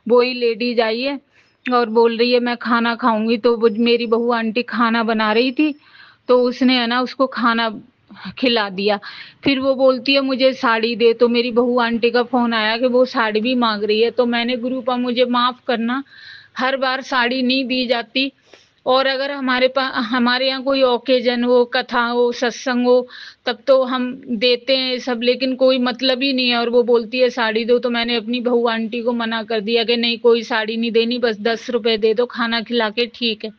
वो ही लेडीज आई है और बोल रही है मैं खाना खाऊंगी। तो वो मेरी बहू आंटी खाना बना रही थी तो उसने है ना उसको खाना खिला दिया। फिर वो बोलती है मुझे साड़ी दे, तो मेरी बहू आंटी का फोन आया कि वो साड़ी भी मांग रही है। तो मैंने गुरुपा मुझे माफ करना, हर बार साड़ी नहीं दी जाती। और अगर हमारे यहाँ कोई ओकेजन हो, कथा हो, सत्संग हो तब तो हम देते हैं सब, लेकिन कोई मतलब ही नहीं है। और वो बोलती है साड़ी दो, तो मैंने अपनी बहू आंटी को मना कर दिया कि नहीं कोई साड़ी नहीं देनी, बस 10 रुपए दे दो खाना खिला के, ठीक है।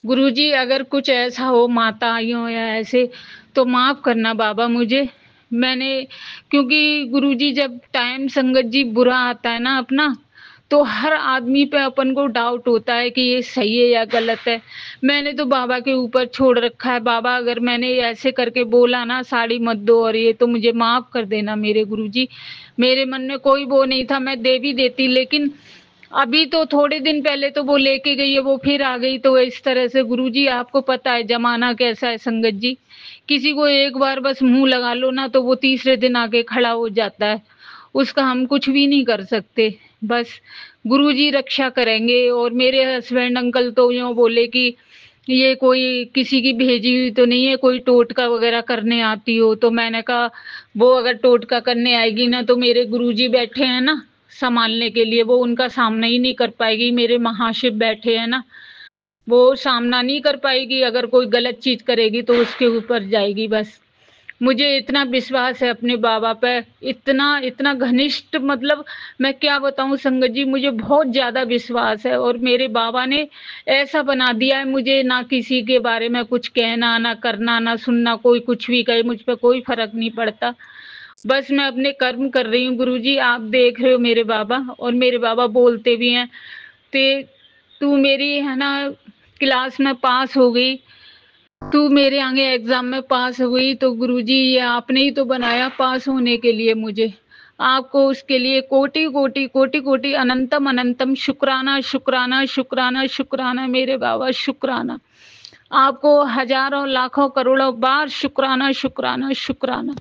गुरुजी अगर कुछ ऐसा हो माता आइयों या ऐसे तो माफ करना बाबा मुझे। मैंने क्योंकि गुरुजी जब टाइम संगत जी बुरा आता है ना अपना तो हर आदमी पे अपन को डाउट होता है कि ये सही है या गलत है। मैंने तो बाबा के ऊपर छोड़ रखा है, बाबा अगर मैंने ऐसे करके बोला ना साड़ी मत दो और ये तो मुझे माफ कर देना मेरे गुरुजी। मेरे मन में कोई वो नहीं था, मैं दे भी देती, लेकिन अभी तो थोड़े दिन पहले तो वो लेके गई है, वो फिर आ गई। तो इस तरह से गुरुजी आपको पता है जमाना कैसा है संगत जी, किसी को एक बार बस मुंह लगा लो ना तो वो तीसरे दिन आके खड़ा हो जाता है, उसका हम कुछ भी नहीं कर सकते। बस गुरुजी रक्षा करेंगे। और मेरे हस्बैंड अंकल तो यूँ बोले कि ये कोई किसी की भेजी हुई तो नहीं है, कोई टोटका वगैरह करने आती हो। तो मैंने कहा वो अगर टोटका करने आएगी ना तो मेरे गुरुजी बैठे हैं ना संभालने के लिए, वो उनका सामना ही नहीं कर पाएगी, मेरे महाशिव बैठे हैं ना। वो सामना नहीं कर पाएगी, अगर कोई गलत चीज करेगी तो उसके ऊपर जाएगी। बस मुझे इतना विश्वास है अपने बाबा पे, इतना इतना घनिष्ठ, मतलब मैं क्या बताऊं संगत जी, मुझे बहुत ज्यादा विश्वास है। और मेरे बाबा ने ऐसा बना दिया है मुझे, ना किसी के बारे में कुछ कहना, ना करना, ना सुनना, कोई कुछ भी कहे मुझ पे कोई फर्क नहीं पड़ता। बस मैं अपने कर्म कर रही हूँ गुरुजी, आप देख रहे हो मेरे बाबा। और मेरे बाबा बोलते भी हैं, ते तू मेरी है ना क्लास में पास हो गई, तू मेरे आगे एग्जाम में पास हुई, तो गुरुजी ये आपने ही तो बनाया पास होने के लिए मुझे। आपको उसके लिए कोटि कोटि कोटि कोटि अनंतम अनंतम शुक्राना शुक्राना शुक्राना शुक्राना मेरे बाबा, शुक्राना। आपको हजारों लाखों करोड़ों बार शुक्राना शुक्राना शुक्राना।